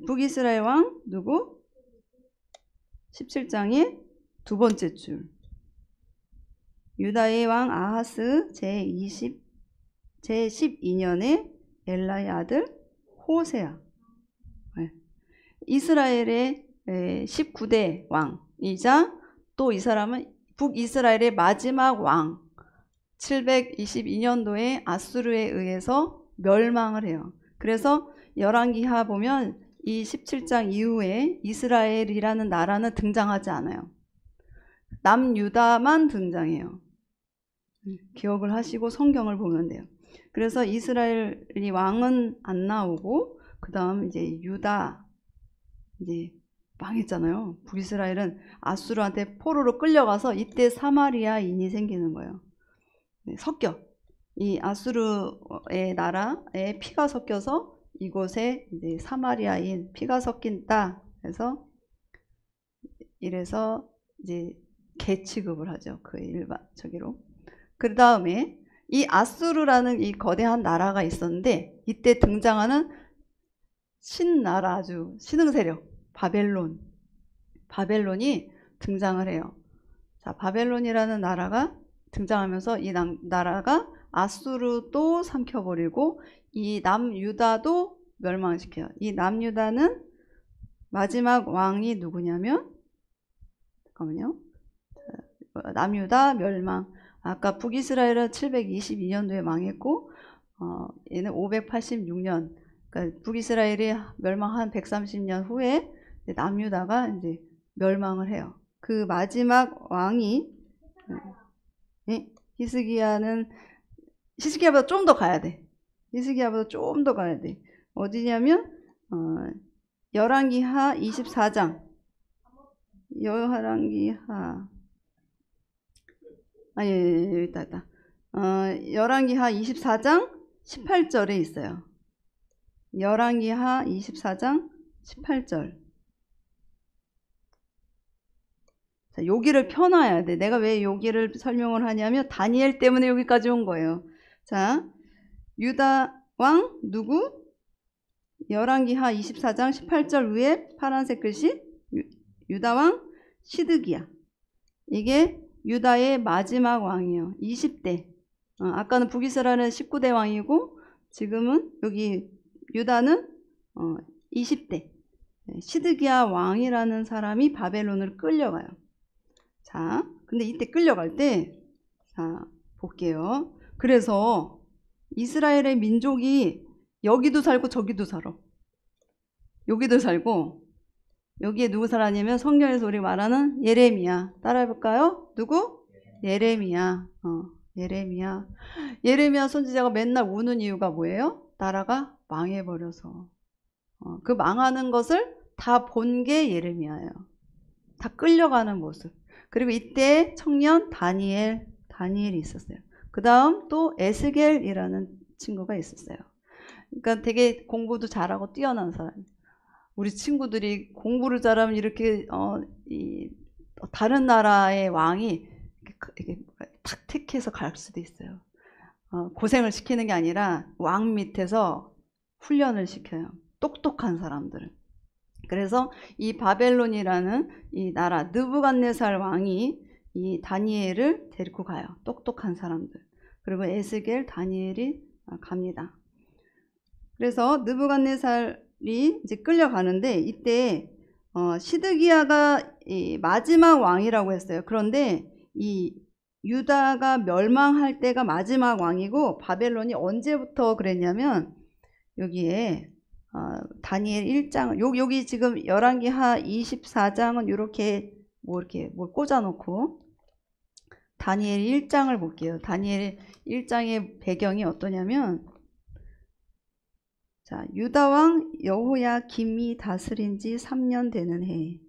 북이스라엘 왕 누구? 17장의 두 번째 줄. 유다의 왕 아하스 제12년에 엘라의 아들 호세아. 이스라엘의 19대 왕이자 또 이 사람은 북이스라엘의 마지막 왕, 722년도에 아수르에 의해서 멸망을 해요. 그래서 열왕기하 보면 이 17장 이후에 이스라엘이라는 나라는 등장하지 않아요. 남유다만 등장해요. 기억을 하시고 성경을 보면 돼요. 그래서 이스라엘이 왕은 안 나오고 그 다음 이제 유다 이제 망했잖아요. 북이스라엘은 아수르한테 포로로 끌려가서 이때 사마리아인이 생기는 거예요. 섞여. 이 아수르의 나라에 피가 섞여서 이곳에 이제 사마리아인 피가 섞인다. 그래서 이래서 이제 개 취급을 하죠. 그 일반 저기로. 그 다음에 이 아수르라는 이 거대한 나라가 있었는데 이때 등장하는 신나라 아주 신흥세력 바벨론이 등장을 해요. 자, 바벨론이라는 나라가 등장하면서 이 나라가 아수르도 삼켜버리고 이 남유다도 멸망시켜요. 이 남유다는 마지막 왕이 누구냐면 잠깐만요. 남유다 멸망. 아까 북이스라엘은 722년도에 망했고 얘는 586년. 그러니까 북이스라엘이 멸망한 130년 후에 남유다가 이제 멸망을 해요. 그 마지막 왕이 히스기야보다 좀 더 가야 돼. 히스기야보다 좀 더 가야 돼. 어디냐면 열왕기하 24장. 열왕기하 여기 있다. 열왕기하 24장 18절에 있어요. 열왕기하 24장 18절. 자, 여기를 펴놔야 돼. 내가 왜 여기를 설명을 하냐면 다니엘 때문에 여기까지 온 거예요. 자, 유다 왕 누구? 열왕기하 24장 18절 위에 파란색 글씨 유다 왕 시드기야. 이게 유다의 마지막 왕이에요. 20대. 아까는 북이스라엘은 19대 왕이고 지금은 여기 유다는 20대. 시드기야 왕이라는 사람이 바벨론을 끌려가요. 자, 근데 이때 끌려갈 때, 자, 볼게요. 그래서 이스라엘의 민족이 여기도 살고 저기도 살아. 여기도 살고, 여기에 누구 살았냐면 성경에서 우리 말하는 예레미야. 따라해볼까요? 누구? 예레미야. 예레미야 선지자가 맨날 우는 이유가 뭐예요? 나라가 망해버려서. 그 망하는 것을 다 본 게 예레미야예요. 다 끌려가는 모습. 그리고 이때 청년 다니엘이 있었어요. 그 다음 또 에스겔이라는 친구가 있었어요. 그러니까 되게 공부도 잘하고 뛰어난 사람. 우리 친구들이 공부를 잘하면 이렇게 다른 나라의 왕이 이렇게 탁 택해서 갈 수도 있어요. 고생을 시키는 게 아니라 왕 밑에서 훈련을 시켜요. 똑똑한 사람들을. 그래서 이 바벨론이라는 이 나라 느부갓네살 왕이 이 다니엘을 데리고 가요. 똑똑한 사람들. 그리고 에스겔, 다니엘이 갑니다. 그래서 느부갓네살이 이제 끌려가는데 이때 시드기야가 이 마지막 왕이라고 했어요. 그런데 이 유다가 멸망할 때가 마지막 왕이고 바벨론이 언제부터 그랬냐면 여기에 다니엘 1장 여기 지금 열왕기하 24장은 이렇게 이렇게 뭘 꽂아놓고 다니엘 1장을 볼게요. 다니엘 1장의 배경이 어떠냐면 자, 유다 왕 여호야김이 다스린 지 3년 되는 해에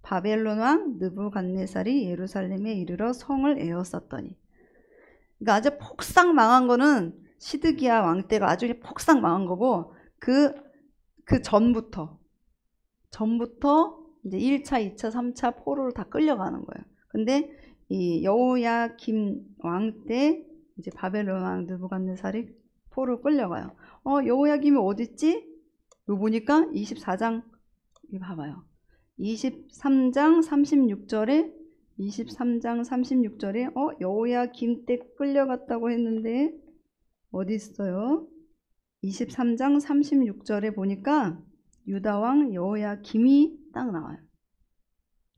바벨론 왕 느부갓네살이 예루살렘에 이르러 성을 에워쌌더니, 그러니까 아주 폭삭 망한 거는 시드기야 왕 때가 아주 폭삭 망한 거고 그 전부터 이제 1차, 2차, 3차 포로로 다 끌려가는 거예요. 근데 이 여호야김 왕 때 이제 바벨론 왕 느부갓네살이 포로 끌려가요. 여호야김이 어딨지? 이거 보니까 24장 이거 봐봐요. 23장 36절에 여호야김 때 끌려갔다고 했는데 어디 있어요? 23장 36절에 보니까 유다왕 여호야김이 딱 나와요.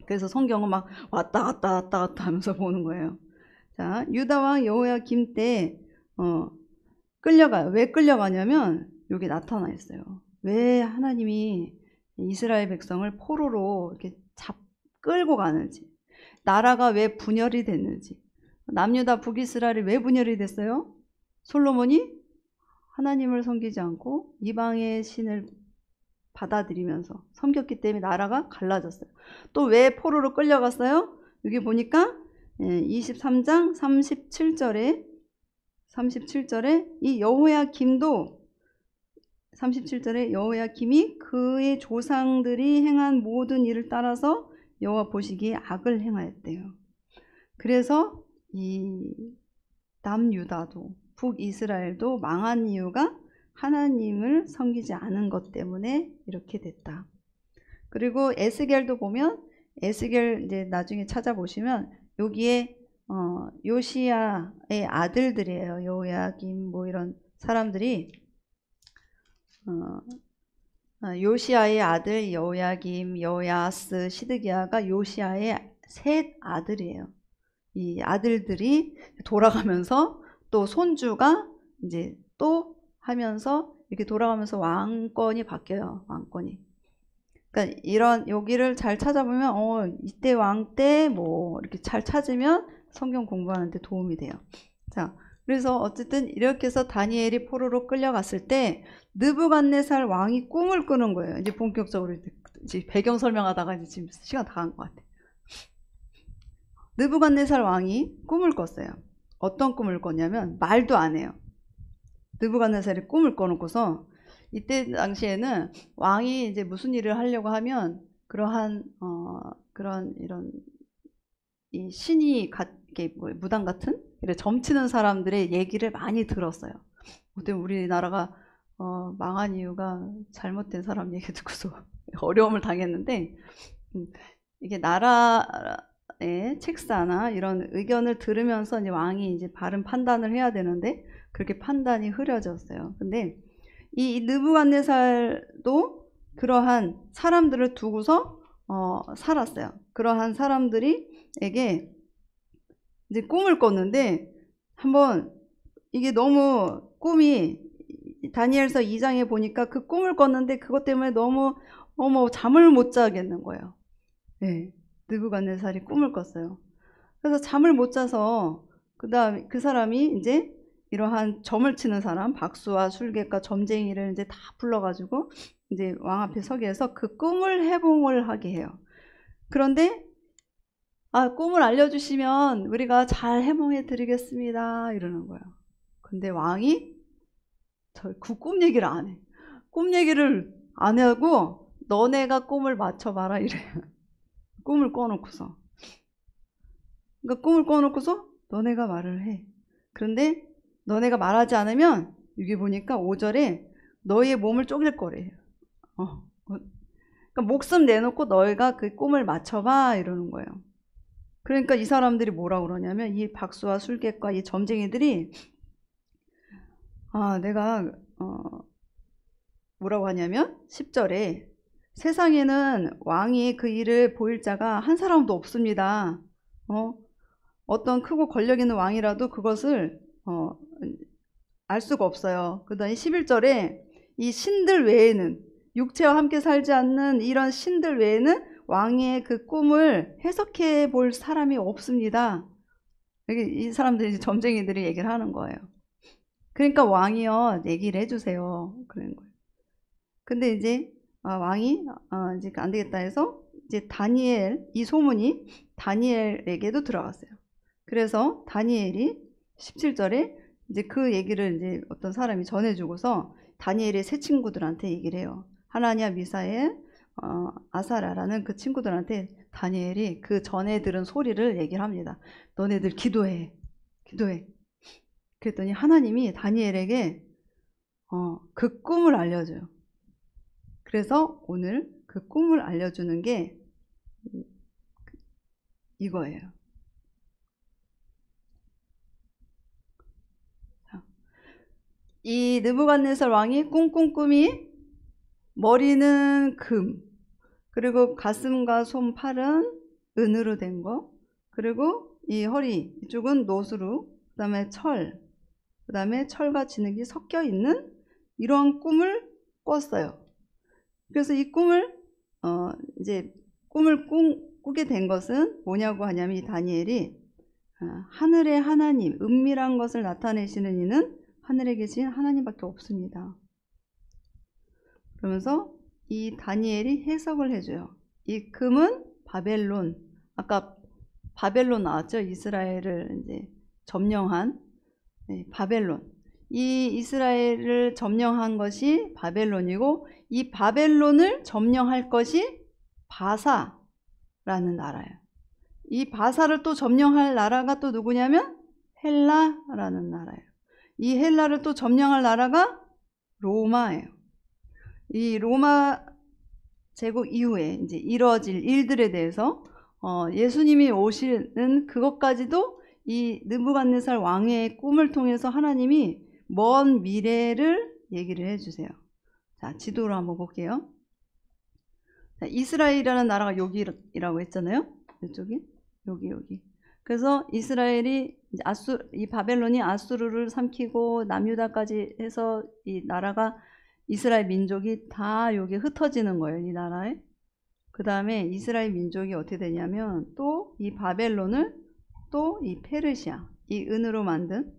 그래서 성경은 막 왔다 갔다 하면서 보는 거예요. 자, 유다왕 여호야김 때 끌려가요. 왜 끌려가냐면 여기 나타나 있어요. 왜 하나님이 이스라엘 백성을 포로로 이렇게 끌고 가는지, 나라가 왜 분열이 됐는지, 남유다 북이스라엘이 왜 분열이 됐어요? 솔로몬이 하나님을 섬기지 않고 이방의 신을 받아들이면서 섬겼기 때문에 나라가 갈라졌어요. 또 왜 포로로 끌려갔어요? 여기 보니까 23장 37절에 이 여호야김도 37절에 여호야김이 그의 조상들이 행한 모든 일을 따라서 여호와 보시기에 악을 행하였대요. 그래서 이 남유다도 북이스라엘도 망한 이유가 하나님을 섬기지 않은 것 때문에 이렇게 됐다. 그리고 에스겔도 보면 에스겔 이제 나중에 찾아보시면 여기에 요시야의 아들들이에요. 여호야김 뭐 이런 사람들이 요시야의 아들 여호야김, 여호야스, 시드기야가 요시야의 셋 아들이에요. 이 아들들이 돌아가면서 또 손주가 이제 또 하면서 이렇게 돌아가면서 왕권이 바뀌어요. 왕권이. 그러니까 이런 여기를 잘 찾아보면 이때 왕 때 뭐 이렇게 잘 찾으면 성경 공부하는데 도움이 돼요. 자, 그래서 어쨌든 이렇게 해서 다니엘이 포로로 끌려갔을 때 느부갓네살 왕이 꿈을 꾸는 거예요. 이제 본격적으로 이제 배경 설명하다가 이제 지금 시간 다 간 것 같아요. 느부갓네살 왕이 꿈을 꿨어요. 어떤 꿈을 꿨냐면 말도 안 해요. 느부갓네살이 꿈을 꿔놓고서 이때 당시에는 왕이 이제 무슨 일을 하려고 하면 그러한 그런 이런 이 신이 이렇게 무당 같은 이렇게 점치는 사람들의 얘기를 많이 들었어요. 어때 우리나라가 망한 이유가 잘못된 사람 얘기 듣고서 어려움을 당했는데 이게 나라의 책사나 이런 의견을 들으면서 이제 왕이 이제 바른 판단을 해야 되는데 그렇게 판단이 흐려졌어요. 근데 이 느부갓네살도 그러한 사람들을 두고서 살았어요. 그러한 사람들이에게 이제 꿈을 꿨는데 한번 이게 너무 꿈이 다니엘서 2장에 보니까 그 꿈을 꿨는데 그것 때문에 너무 잠을 못 자겠는 거예요. 네, 느부갓네살이 꿈을 꿨어요. 그래서 잠을 못 자서 그다음에 그 사람이 이제 이러한 점을 치는 사람, 박수와 술객과 점쟁이를 이제 다 불러가지고 이제 왕 앞에 서게 해서 그 꿈을 해몽을 하게 해요. 그런데 꿈을 알려주시면 우리가 잘 해몽해 드리겠습니다 이러는 거예요. 근데 왕이 그 꿈 얘기를 안 해. 꿈 얘기를 안 하고 너네가 꿈을 맞춰봐라 이래요. 꿈을 꿔놓고서. 그러니까 꿈을 꿔놓고서 너네가 말을 해. 그런데 너네가 말하지 않으면 여기 보니까 5절에 너희의 몸을 쪼갤 거래요. 그러니까 목숨 내놓고 너희가 그 꿈을 맞춰봐 이러는 거예요. 그러니까 이 사람들이 뭐라고 그러냐면 이 박수와 술객과 이 점쟁이들이 내가 뭐라고 하냐면 10절에 세상에는 왕이 그 일을 보일 자가 한 사람도 없습니다. 어떤 크고 권력 있는 왕이라도 그것을 알 수가 없어요. 그 다음에 11절에 이 신들 외에는 육체와 함께 살지 않는 이런 신들 외에는 왕의 그 꿈을 해석해 볼 사람이 없습니다. 이 사람들이 점쟁이들이 얘기를 하는 거예요. 그러니까 왕이요 얘기를 해주세요. 그러는 거예요. 근데 이제 왕이 이제 안 되겠다 해서 이제 다니엘 이 소문이 다니엘에게도 들어갔어요. 그래서 다니엘이 17절에 이제 그 얘기를 이제 어떤 사람이 전해주고서 다니엘의 세 친구들한테 얘기를 해요. 하나냐, 미사엘, 아사라라는 그 친구들한테 다니엘이 그 전에 들은 소리를 얘기를 합니다. 너네들 기도해. 그랬더니 하나님이 다니엘에게 그 꿈을 알려줘요. 그래서 오늘 그 꿈을 알려주는 게 이거예요. 이 느부갓네살 왕이 꿈꾼 꿈이 머리는 금, 그리고 가슴과 손, 팔은 은으로 된 거, 그리고 이 허리 이쪽은 노수로, 그 다음에 그 다음에 철과 진흙이 섞여 있는 이러한 꿈을 꿨어요. 그래서 이 꿈을 이제 꿈을 꾸게 된 것은 뭐냐고 하냐면 이 다니엘이 하늘의 하나님, 은밀한 것을 나타내시는 이는 하늘에 계신 하나님밖에 없습니다. 그러면서 이 다니엘이 해석을 해줘요. 이 금은 바벨론, 아까 바벨론 나왔죠? 이스라엘을 이제 점령한 바벨론. 이 이스라엘을 점령한 것이 바벨론이고, 이 바벨론을 점령할 것이 바사라는 나라예요. 이 바사를 또 점령할 나라가 또 누구냐면 헬라라는 나라예요. 이 헬라를 또 점령할 나라가 로마예요. 이 로마 제국 이후에 이제 이뤄질 일들에 대해서 예수님이 오시는 그것까지도 이 느부갓네살 왕의 꿈을 통해서 하나님이 먼 미래를 얘기를 해주세요. 자, 지도로 한번 볼게요. 자, 이스라엘이라는 나라가 여기라고 했잖아요. 이쪽이 여기. 그래서 이스라엘이 이제 이 바벨론이 아수르를 삼키고 남유다까지 해서 이 나라가 이스라엘 민족이 다 여기 흩어지는 거예요. 이 나라에. 그 다음에 이스라엘 민족이 어떻게 되냐면 또 이 바벨론을 또 이 페르시아, 이 은으로 만든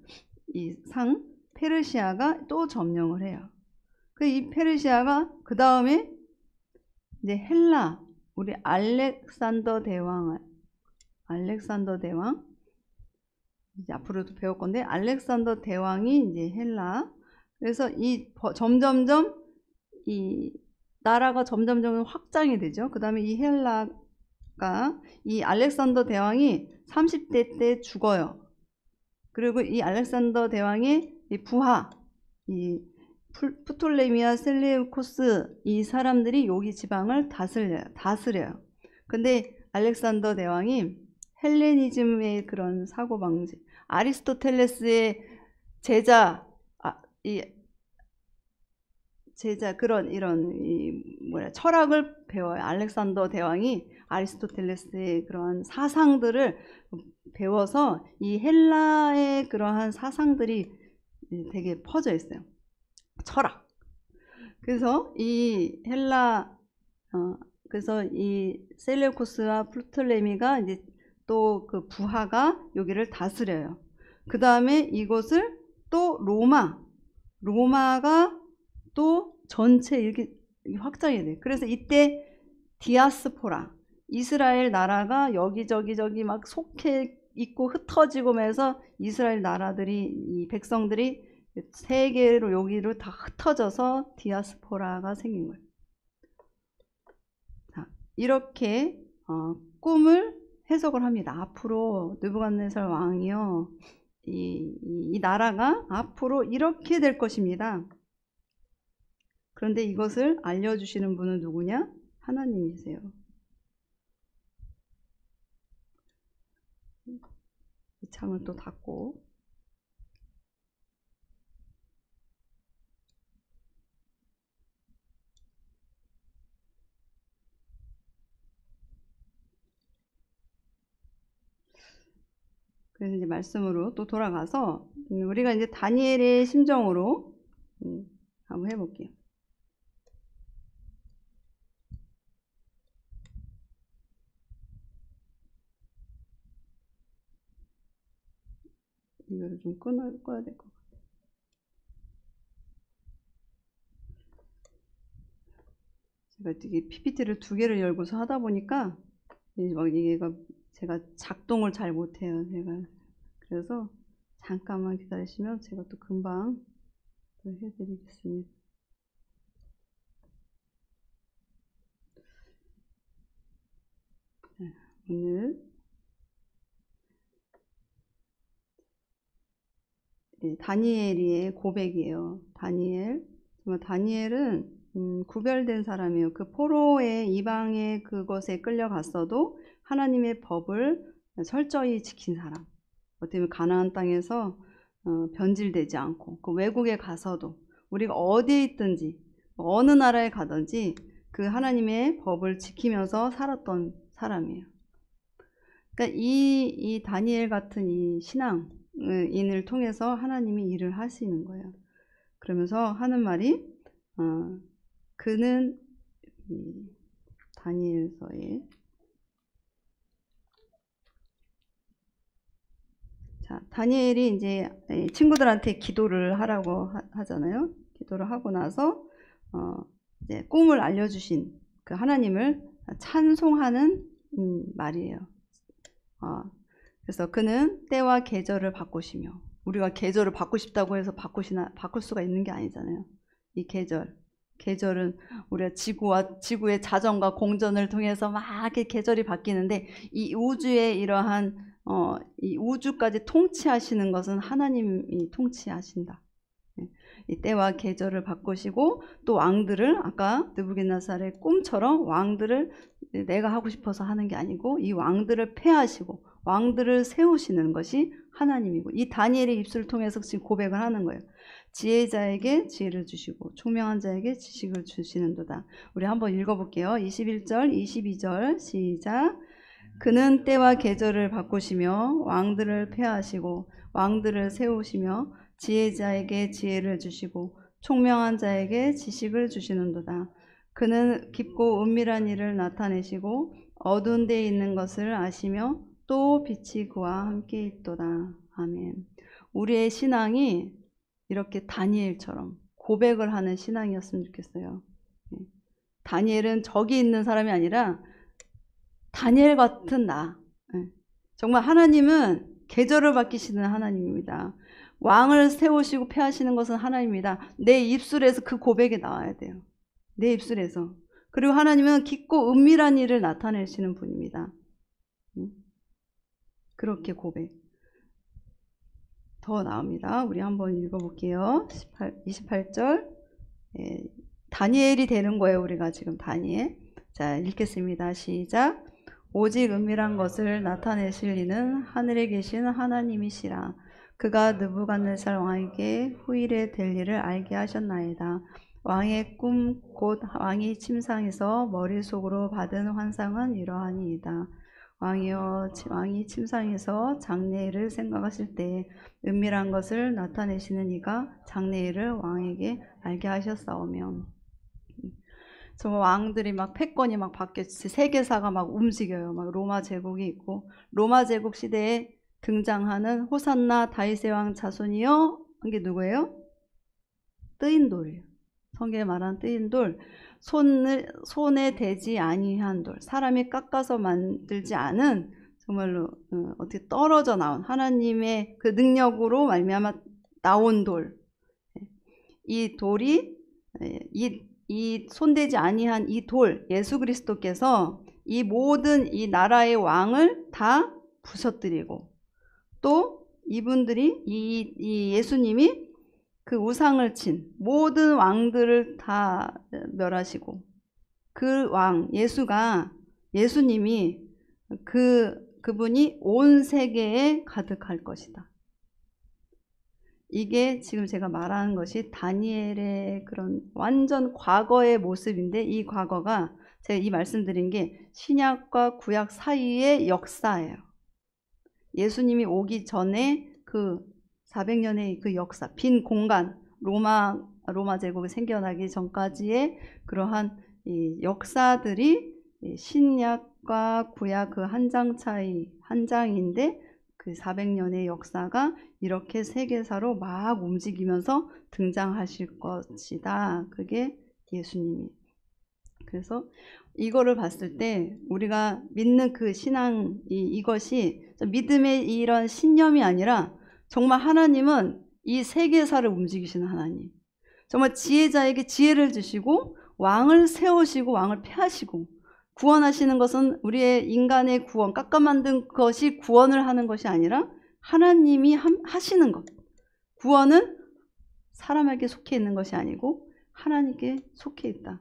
이 상 페르시아가 또 점령을 해요. 이 페르시아가 그 다음에 이제 헬라, 우리 알렉산더 대왕 이제 앞으로도 배울 건데, 알렉산더 대왕이 이제 헬라. 그래서 점점점 이 나라가 점점점 확장이 되죠. 그 다음에 이 헬라가 이 알렉산더 대왕이 30대 때 죽어요. 그리고 이 알렉산더 대왕의 이 부하, 이 프톨레미아 셀레우코스 이 사람들이 여기 지방을 다스려요. 근데 알렉산더 대왕이 헬레니즘의 그런 사고방식, 아리스토텔레스의 제자 철학을 배워요. 알렉산더 대왕이 아리스토텔레스의 그러한 사상들을 배워서 이 헬라의 그러한 사상들이 되게 퍼져 있어요. 철학. 그래서 이 그래서 이 셀레우코스와 프톨레미가 이제 또 그 부하가 여기를 다스려요. 그 다음에 이곳을 또 로마가 또 전체 이렇게 확장이 돼. 그래서 이때 디아스포라, 이스라엘 나라가 여기저기 막 속해 있고 흩어지고 해서 이스라엘 나라들이, 이 백성들이 세계로 여기로 다 흩어져서 디아스포라가 생긴 거예요. 자, 이렇게 꿈을 해석을 합니다. 앞으로 느부갓네살 왕이요, 이 나라가 앞으로 이렇게 될 것입니다. 그런데 이것을 알려주시는 분은 누구냐? 하나님이세요. 이 창을 또 닫고. 그래서 이제 말씀으로 또 돌아가서 우리가 이제 다니엘의 심정으로 한번 해볼게요. 이거를 좀 꺼야 될 것 같아요. 제가 되게 PPT를 2개를 열고서 하다 보니까 이게가 제가 작동을 잘 못해요. 그래서 잠깐만 기다리시면 제가 또 금방 해드리겠습니다. 오늘 다니엘의 고백이에요. 다니엘은 구별된 사람이에요. 그 포로의 이방의 그것에 끌려갔어도 하나님의 법을 철저히 지킨 사람. 어떻게 보면 가나안 땅에서 변질되지 않고, 그 외국에 가서도 우리가 어디에 있든지 어느 나라에 가든지 그 하나님의 법을 지키면서 살았던 사람이에요. 그러니까 이 다니엘 같은 이 신앙인을 통해서 하나님이 일을 하시는 거예요. 그러면서 하는 말이 그는 다니엘서에, 자, 다니엘이 이제 친구들한테 기도를 하라고 하잖아요. 기도를 하고 나서 이제 이제 꿈을 알려주신 그 하나님을 찬송하는 말이에요. 그래서 그는 때와 계절을 바꾸시며, 우리가 계절을 바꾸고 싶다고 해서 바꿀 수가 있는 게 아니잖아요. 이 계절은 우리가 지구의 자전과 공전을 통해서 막 이렇게 계절이 바뀌는데, 이 우주의 이러한 이 우주까지 통치하시는 것은 하나님이 통치하신다. 이 때와 계절을 바꾸시고, 또 왕들을 아까 느부갓네살의 꿈처럼 왕들을 내가 하고 싶어서 하는 게 아니고 이 왕들을 폐하시고 왕들을 세우시는 것이 하나님이고, 이 다니엘의 입술을 통해서 지금 고백을 하는 거예요. 지혜자에게 지혜를 주시고 총명한 자에게 지식을 주시는도다. 우리 한번 읽어볼게요. 21절 22절 시작. 그는 때와 계절을 바꾸시며 왕들을 폐하시고 왕들을 세우시며 지혜자에게 지혜를 주시고 총명한 자에게 지식을 주시는도다. 그는 깊고 은밀한 일을 나타내시고 어두운 데에 있는 것을 아시며 또 빛이 그와 함께 있도다. 아멘. 우리의 신앙이 이렇게 다니엘처럼 고백을 하는 신앙이었으면 좋겠어요. 다니엘은 저기 있는 사람이 아니라 다니엘 같은 나. 정말 하나님은 계절을 바뀌시는 하나님입니다. 왕을 세우시고 폐하시는 것은 하나님입니다. 내 입술에서 그 고백이 나와야 돼요. 내 입술에서. 그리고 하나님은 깊고 은밀한 일을 나타내시는 분입니다. 그렇게 고백. 더 나옵니다. 우리 한번 읽어볼게요. 28절. 다니엘이 되는 거예요. 우리가 지금 다니엘. 자, 읽겠습니다. 시작. 오직 은밀한 것을 나타내실 이는 하늘에 계신 하나님이시라. 그가 느부갓네살 왕에게 후일에 될 일을 알게 하셨나이다. 왕의 꿈 곧 왕이 침상에서 머릿속으로 받은 환상은 이러하니이다. 왕이 침상에서 장래일을 생각하실 때 은밀한 것을 나타내시는 이가 장래일을 왕에게 알게 하셨사오며. 저 왕들이 막 패권이 막 바뀌어, 세계사가 막 움직여요. 막 로마 제국이 있고, 로마 제국 시대에 등장하는 호산나 다윗의 왕 자손이요, 한 게 누구예요? 뜨인 돌이에요. 성경에 말한 뜨인 돌, 손에 대지 아니한 돌, 사람이 깎아서 만들지 않은, 정말로 어떻게 떨어져 나온 하나님의 그 능력으로 말미암아 나온 돌. 이 돌이 이 손대지 아니한 이 돌, 예수 그리스도께서 이 모든 이 나라의 왕을 다 부서뜨리고, 또 이분들이 이 예수님이 그 우상을 친 모든 왕들을 다 멸하시고, 그 왕 예수님이 그분이 온 세계에 가득할 것이다. 이게 지금 제가 말하는 것이 다니엘의 그런 완전 과거의 모습인데, 이 과거가 제가 이 말씀드린 게 신약과 구약 사이의 역사예요. 예수님이 오기 전에 그 400년의 그 역사, 빈 공간, 로마 제국이 생겨나기 전까지의 그러한 이 역사들이 신약과 구약 그 한 장 차이, 한 장인데 그 400년의 역사가 이렇게 세계사로 막 움직이면서 등장하실 것이다. 그게 예수님이. 그래서 이거를 봤을 때 우리가 믿는 그 신앙, 이것이 믿음의 이런 신념이 아니라 정말 하나님은 이 세계사를 움직이시는 하나님. 정말 지혜자에게 지혜를 주시고 왕을 세우시고 왕을 폐하시고, 구원하시는 것은 우리의 인간의 구원, 깎아 만든 것이 구원을 하는 것이 아니라 하나님이 하시는 것. 구원은 사람에게 속해 있는 것이 아니고 하나님께 속해 있다.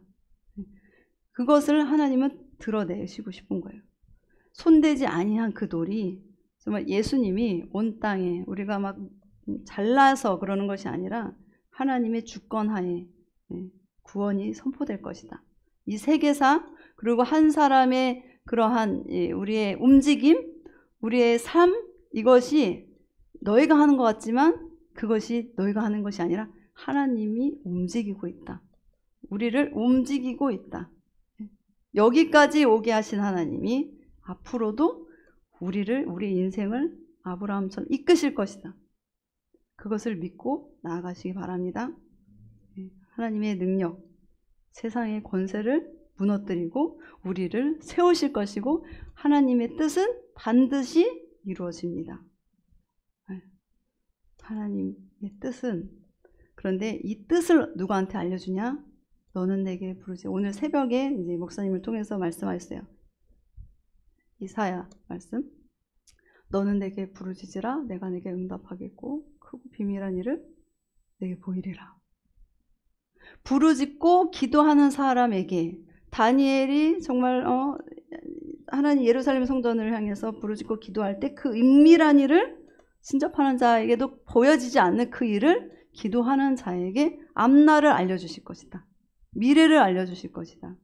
그것을 하나님은 드러내시고 싶은 거예요. 손대지 아니한 그 돌이 정말 예수님이 온 땅에 우리가 막 잘나서 그러는 것이 아니라 하나님의 주권하에 구원이 선포될 것이다. 이 세계사, 그리고 한 사람의 그러한 우리의 움직임, 우리의 삶, 이것이 너희가 하는 것 같지만 그것이 너희가 하는 것이 아니라 하나님이 움직이고 있다. 우리를 움직이고 있다. 여기까지 오게 하신 하나님이 앞으로도 우리 인생을 아브라함처럼 이끄실 것이다. 그것을 믿고 나아가시기 바랍니다. 하나님의 능력, 세상의 권세를 무너뜨리고 우리를 세우실 것이고 하나님의 뜻은 반드시 이루어집니다. 하나님의 뜻은, 그런데 이 뜻을 누구한테 알려주냐? 너는 내게 부르지. 오늘 새벽에 이제 목사님을 통해서 말씀하셨어요. 이사야 말씀. 너는 내게 부르짖으라. 내가 내게 응답하겠고 크고 비밀한 일을 내게 보이리라. 부르짖고 기도하는 사람에게, 다니엘이 정말 하나님 예루살렘 성전을 향해서 부르짖고 기도할 때 그 은밀한 일을 신접하는 자에게도 보여지지 않는 그 일을 기도하는 자에게 앞날을 알려주실 것이다. 미래를 알려주실 것이다.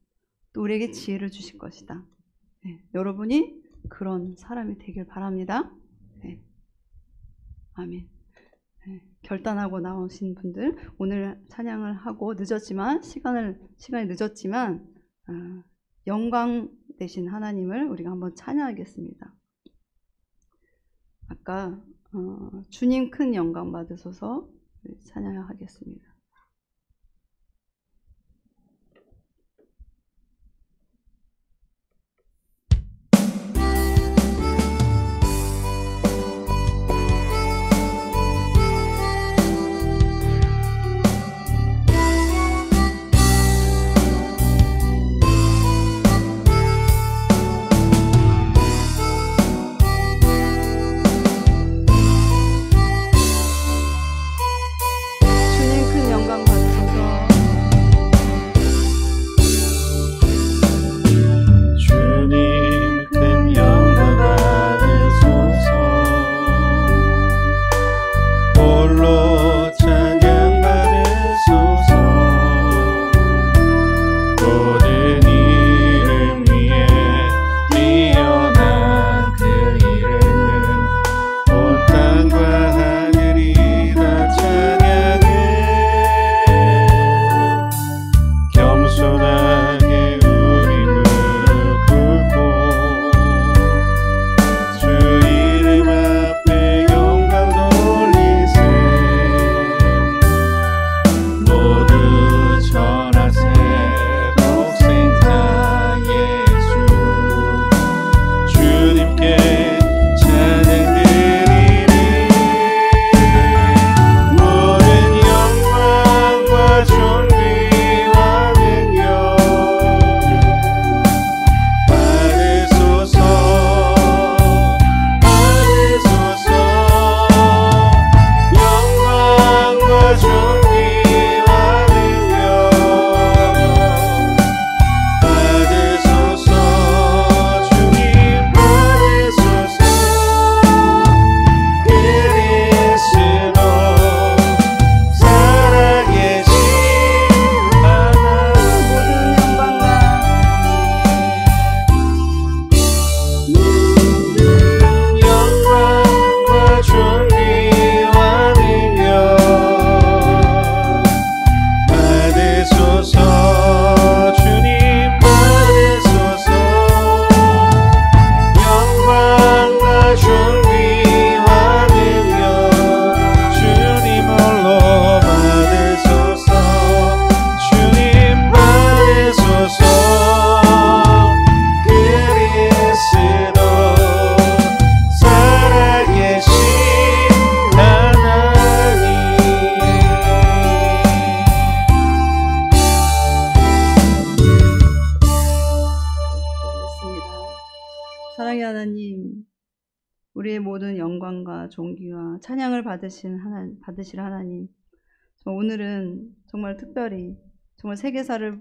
또 우리에게 지혜를 주실 것이다. 네, 여러분이 그런 사람이 되길 바랍니다. 네. 아멘. 네, 결단하고 나오신 분들, 오늘 찬양을 하고 늦었지만 시간이 늦었지만 영광 되신 하나님을 우리가 한번 찬양하겠습니다. 아까 주님 큰 영광 받으소서 찬양하겠습니다. 우리의 모든 영광과 존귀와 찬양을 받으실 하나님, 오늘은 정말 특별히 정말 세계사를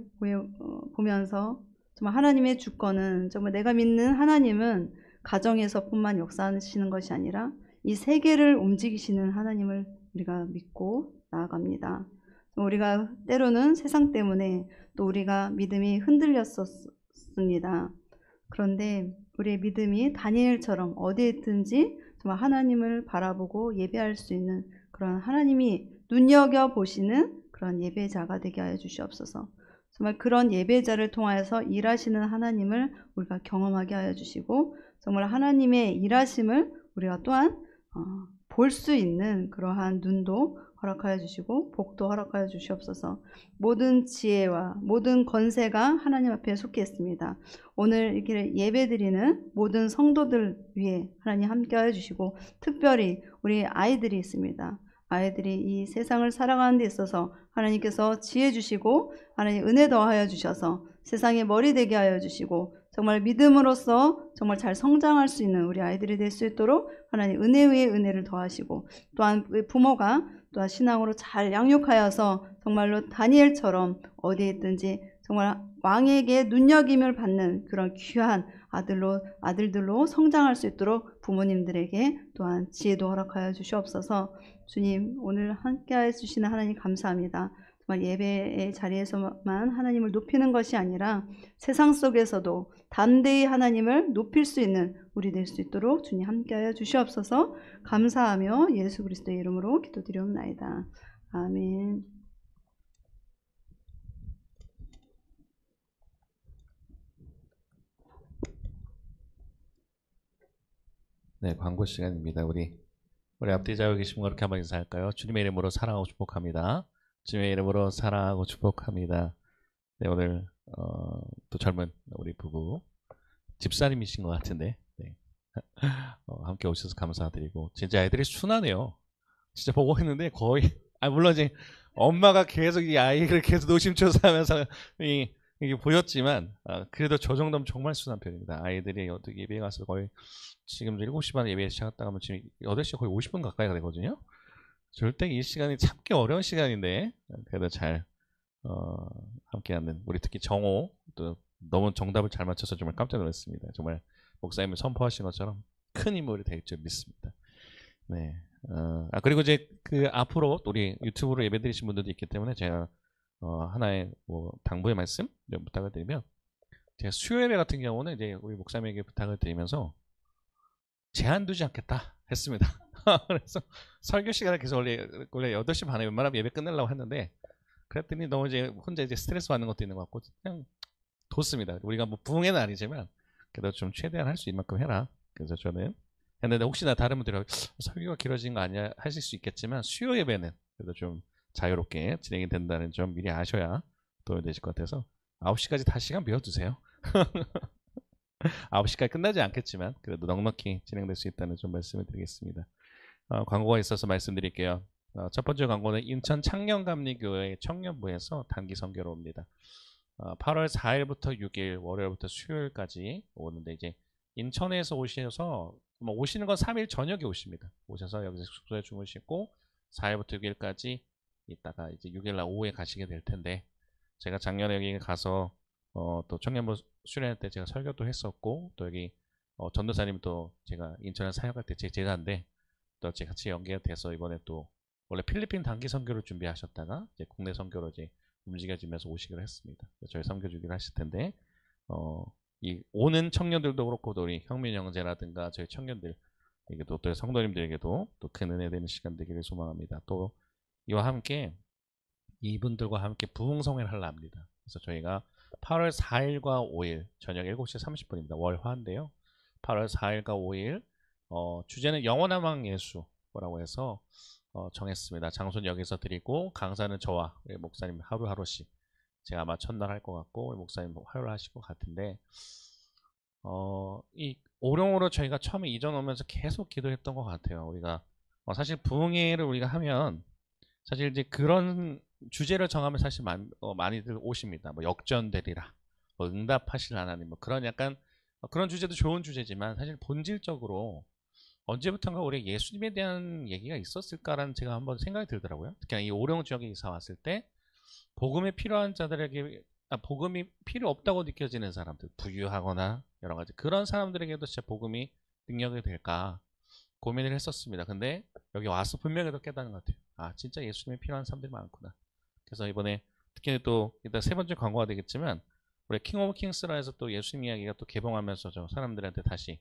보면서 정말 하나님의 주권은, 정말 내가 믿는 하나님은 가정에서뿐만 역사하시는 것이 아니라 이 세계를 움직이시는 하나님을 우리가 믿고 나아갑니다. 우리가 때로는 세상 때문에 또 우리가 믿음이 흔들렸었습니다. 그런데 우리의 믿음이 다니엘처럼 어디에 있든지 정말 하나님을 바라보고 예배할 수 있는 그런, 하나님이 눈여겨보시는 그런 예배자가 되게 하여 주시옵소서. 정말 그런 예배자를 통하여서 일하시는 하나님을 우리가 경험하게 하여 주시고, 정말 하나님의 일하심을 우리가 또한 볼 수 있는 그러한 눈도 허락하여 주시고 복도 허락하여 주시옵소서. 모든 지혜와 모든 권세가 하나님 앞에 속해 있습니다. 오늘 이렇게 예배드리는 모든 성도들 위해 하나님 함께하여 주시고 특별히 우리 아이들이 있습니다. 아이들이 이 세상을 살아가는 데 있어서 하나님께서 지혜 주시고 하나님 은혜 더하여 주셔서 세상의 머리 되게 하여 주시고 정말 믿음으로써 정말 잘 성장할 수 있는 우리 아이들이 될 수 있도록 하나님 은혜 위에 은혜를 더하시고 또한 부모가 또한 신앙으로 잘 양육하여서 정말로 다니엘처럼 어디에 있든지 정말 왕에게 눈여김을 받는 그런 귀한 아들들로 성장할 수 있도록 부모님들에게 또한 지혜도 허락하여 주시옵소서. 주님, 오늘 함께해 주시는 하나님 감사합니다. 정말 예배의 자리에서만 하나님을 높이는 것이 아니라 세상 속에서도 담대히 하나님을 높일 수 있는 우리 될 수 있도록 주님 함께하여 주시옵소서. 감사하며 예수 그리스도의 이름으로 기도드리옵나이다. 아멘. 네, 광고 시간입니다. 우리 앞뒤 자고 계신 분 그렇게 한번 인사할까요? 주님의 이름으로 사랑하고 축복합니다. 주님의 이름으로 사랑하고 축복합니다. 네, 오늘 또 젊은 우리 부부 집사님이신 것 같은데 네. 함께 오셔서 감사드리고 진짜 애들이 순하네요. 진짜 보고 있는데 거의 물론 이제 엄마가 계속 이 아이를 계속 노심초사하면서 이게 보였지만 그래도 저 정도면 정말 순한 편입니다. 아이들이 어떻게 예배에 가서 거의 지금 7시 반에 예배 시작했다가 하면 지금 8시 거의 50분 가까이가 되거든요. 절대 이 시간이 참기 어려운 시간인데 그래도 잘 함께하는 우리 특히 정호 또 너무 정답을 잘 맞춰서 정말 깜짝 놀랐습니다. 정말 목사님이 선포하신 것처럼 큰 인물이 될 줄 믿습니다. 네. 그리고 이제 그 앞으로 우리 유튜브로 예배드리신 분들도 있기 때문에 제가 하나의 뭐 당부의 말씀 좀 부탁을 드리면 제가 수요 예배 같은 경우는 이제 우리 목사님에게 부탁을 드리면서 제한 두지 않겠다 했습니다. 그래서 설교 시간을 계속 원래 8시 반에 웬만하면 예배 끝내려고 했는데 그랬더니 너무 이제 혼자 이제 스트레스 받는 것도 있는 것 같고 그냥 뒀습니다. 우리가 뭐 부흥회는 아니지만 그래도 좀 최대한 할 수 있는 만큼 해라. 그래서 저는 했는데 혹시나 다른 분들이 설교가 길어진 거 아니야 하실 수 있겠지만 수요 예배는 그래도 좀 자유롭게 진행이 된다는 점 미리 아셔야 도움이 되실 것 같아서 9시까지 다 시간 비워두세요. 9시까지 끝나지 않겠지만 그래도 넉넉히 진행될 수 있다는 좀 말씀을 드리겠습니다. 광고가 있어서 말씀드릴게요. 첫 번째 광고는 인천 창녕감리교회 청년부에서 단기 선교로 옵니다. 8월 4일부터 6일 월요일부터 수요일까지 오는데 이제 인천에서 오셔서 오시는 건 3일 저녁에 오십니다. 오셔서 여기서 숙소에 주무시고 4일부터 6일까지 있다가 이제 6일날 오후에 가시게 될 텐데 제가 작년에 여기 가서 또 청년부 수련회 때 제가 설교도 했었고 또 여기 전도사님도 제가 인천에 사역할 때 제 제자인데 또 같이 연계돼서 이번에 또 원래 필리핀 단기 선교를 준비하셨다가 이제 국내 선교로 이제 움직여지면서 오시기로 했습니다. 저희 섬겨주기로 하실 텐데 이 오는 청년들도 그렇고 또 우리 형민 형제라든가 저희 청년들 에게도 또 성도님들에게도 또 큰 은혜 되는 시간 되기를 소망합니다. 또 이와 함께 이분들과 함께 부흥성회를 하려 합니다. 그래서 저희가 8월 4일과 5일 저녁 7시 30분입니다. 월화인데요. 8월 4일과 5일 주제는 영원한 왕 예수라고 해서 정했습니다. 장소는 여기서 드리고 강사는 저와 우리 목사님 하루하루씩 제가 아마 첫날 할 것 같고 우리 목사님 화요일 하실 것 같은데 이 오령으로 저희가 처음에 이전 오면서 계속 기도했던 것 같아요. 우리가 사실 부흥회를 우리가 하면 사실 이제 그런 주제를 정하면 사실 많이들 오십니다. 뭐 역전되리라, 뭐 응답하실 하나님, 뭐 그런 약간 그런 주제도 좋은 주제지만 사실 본질적으로 언제부턴가 우리 예수님에 대한 얘기가 있었을까라는 제가 한번 생각이 들더라고요. 특히나 이 오령 지역에 이사 왔을 때 복음이 필요한 자들에게 복음이 필요 없다고 느껴지는 사람들, 부유하거나 여러 가지 그런 사람들에게도 진짜 복음이 능력이 될까 고민을 했었습니다. 근데 여기 와서 분명히 더 깨닫는 것 같아요. 진짜 예수님이 필요한 사람들이 많구나. 그래서 이번에 특히 또 일단 세 번째 광고가 되겠지만 우리 킹 오브 킹스라 해서 또 예수님 이야기가 또 개봉하면서 저 사람들한테 다시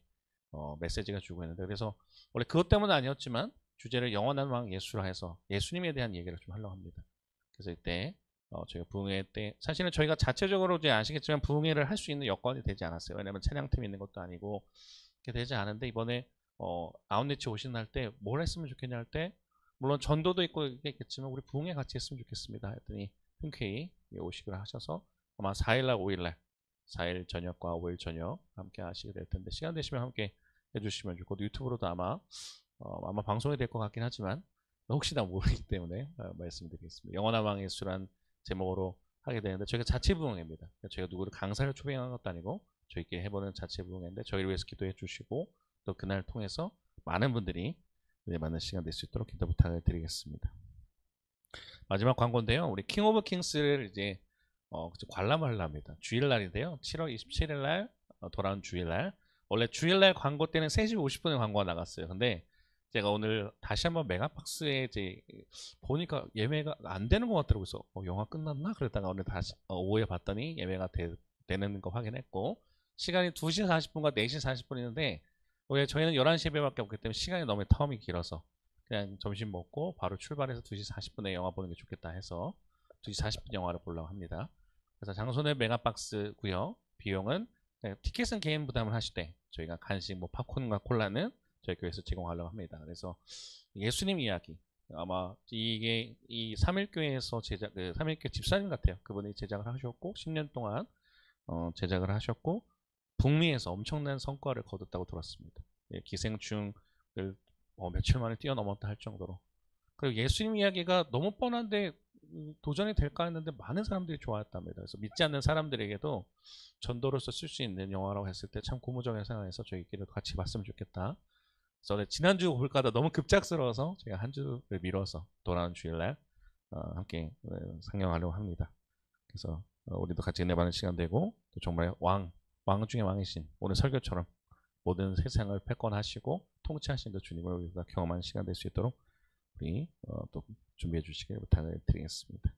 메시지가 주고 있는데 그래서 원래 그것 때문은 아니었지만 주제를 영원한 왕 예수라 해서 예수님에 대한 얘기를 좀 하려고 합니다. 그래서 이때 저희가 부흥회 때 사실은 저희가 자체적으로 이제 아시겠지만 부흥회를 할 수 있는 여건이 되지 않았어요. 왜냐하면 찬양팀이 있는 것도 아니고 그렇게 되지 않은데 이번에 아웃리치 오신 날 때 뭘 했으면 좋겠냐 할 때 물론 전도도 있고 있겠지만 우리 부흥회 같이 했으면 좋겠습니다. 했더니 흔쾌히 오시기로 하셔서 아마 4일날 5일날 4일 저녁과 5일 저녁 함께 하시게 될 텐데 시간 되시면 함께 해주시면 좋고 유튜브로도 아마 방송이 될 것 같긴 하지만 혹시나 모르기 때문에 말씀드리겠습니다. 영원한 왕의 수란 제목으로 하게 되는데 저희가 자체 부흥회입니다. 저희가 누구를 강사를 초빙한 것도 아니고 저희끼리 해보는 자체 부흥회인데 저희를 위해서 기도해 주시고 또 그날 통해서 많은 분들이 은혜 받는 시간 될 수 있도록 기도 부탁을 드리겠습니다. 마지막 광고인데요. 우리 킹 오브 킹스를 이제 관람을 하려 합니다. 주일날인데요. 7월 27일 날 돌아온 주일날 원래 주일날 광고 때는 3시 50분에 광고가 나갔어요. 근데 제가 오늘 다시 한번 메가박스에 이제 보니까 예매가 안 되는 것 같더라고요. 그래서 영화 끝났나? 그랬다가 오늘 다시 오후에 봤더니 예매가 되는 거 확인했고 시간이 2시 40분과 4시 40분이는데 왜 저희는 11시 예배밖에 없기 때문에 시간이 너무 텀이 길어서 그냥 점심 먹고 바로 출발해서 2시 40분에 영화 보는 게 좋겠다 해서 2시 40분 영화를 보려고 합니다. 그래서 장소는 메가박스고요. 비용은 티켓은 개인 부담을 하시되 저희가 간식 뭐 팝콘과 콜라는 저희 교회에서 제공하려고 합니다. 그래서 예수님 이야기 아마 이게 이 3일교회에서 제작 3일교회 집사님 같아요. 그분이 제작을 하셨고 10년 동안 제작을 하셨고 북미에서 엄청난 성과를 거뒀다고 들었습니다. 기생충을 며칠 만에 뛰어넘었다 할 정도로 그리고 예수님 이야기가 너무 뻔한데 도전이 될까 했는데 많은 사람들이 좋아했답니다. 그래서 믿지 않는 사람들에게도 전도로서 쓸 수 있는 영화라고 했을 때 참 고무적인 상황에서 저희끼리 같이 봤으면 좋겠다. 그래서 지난주 볼까 하다 너무 급작스러워서 제가 한 주를 미뤄서 돌아온 주일날 함께 상영하려고 합니다. 그래서 우리도 같이 은혜 받는 시간 되고 또 정말 왕 중의 왕이신 오늘 설교처럼 모든 세상을 패권하시고 통치하신 그 주님을 우리가 경험하는 시간 될 수 있도록 우리 또 준비해 주시길 부탁을 드리겠습니다.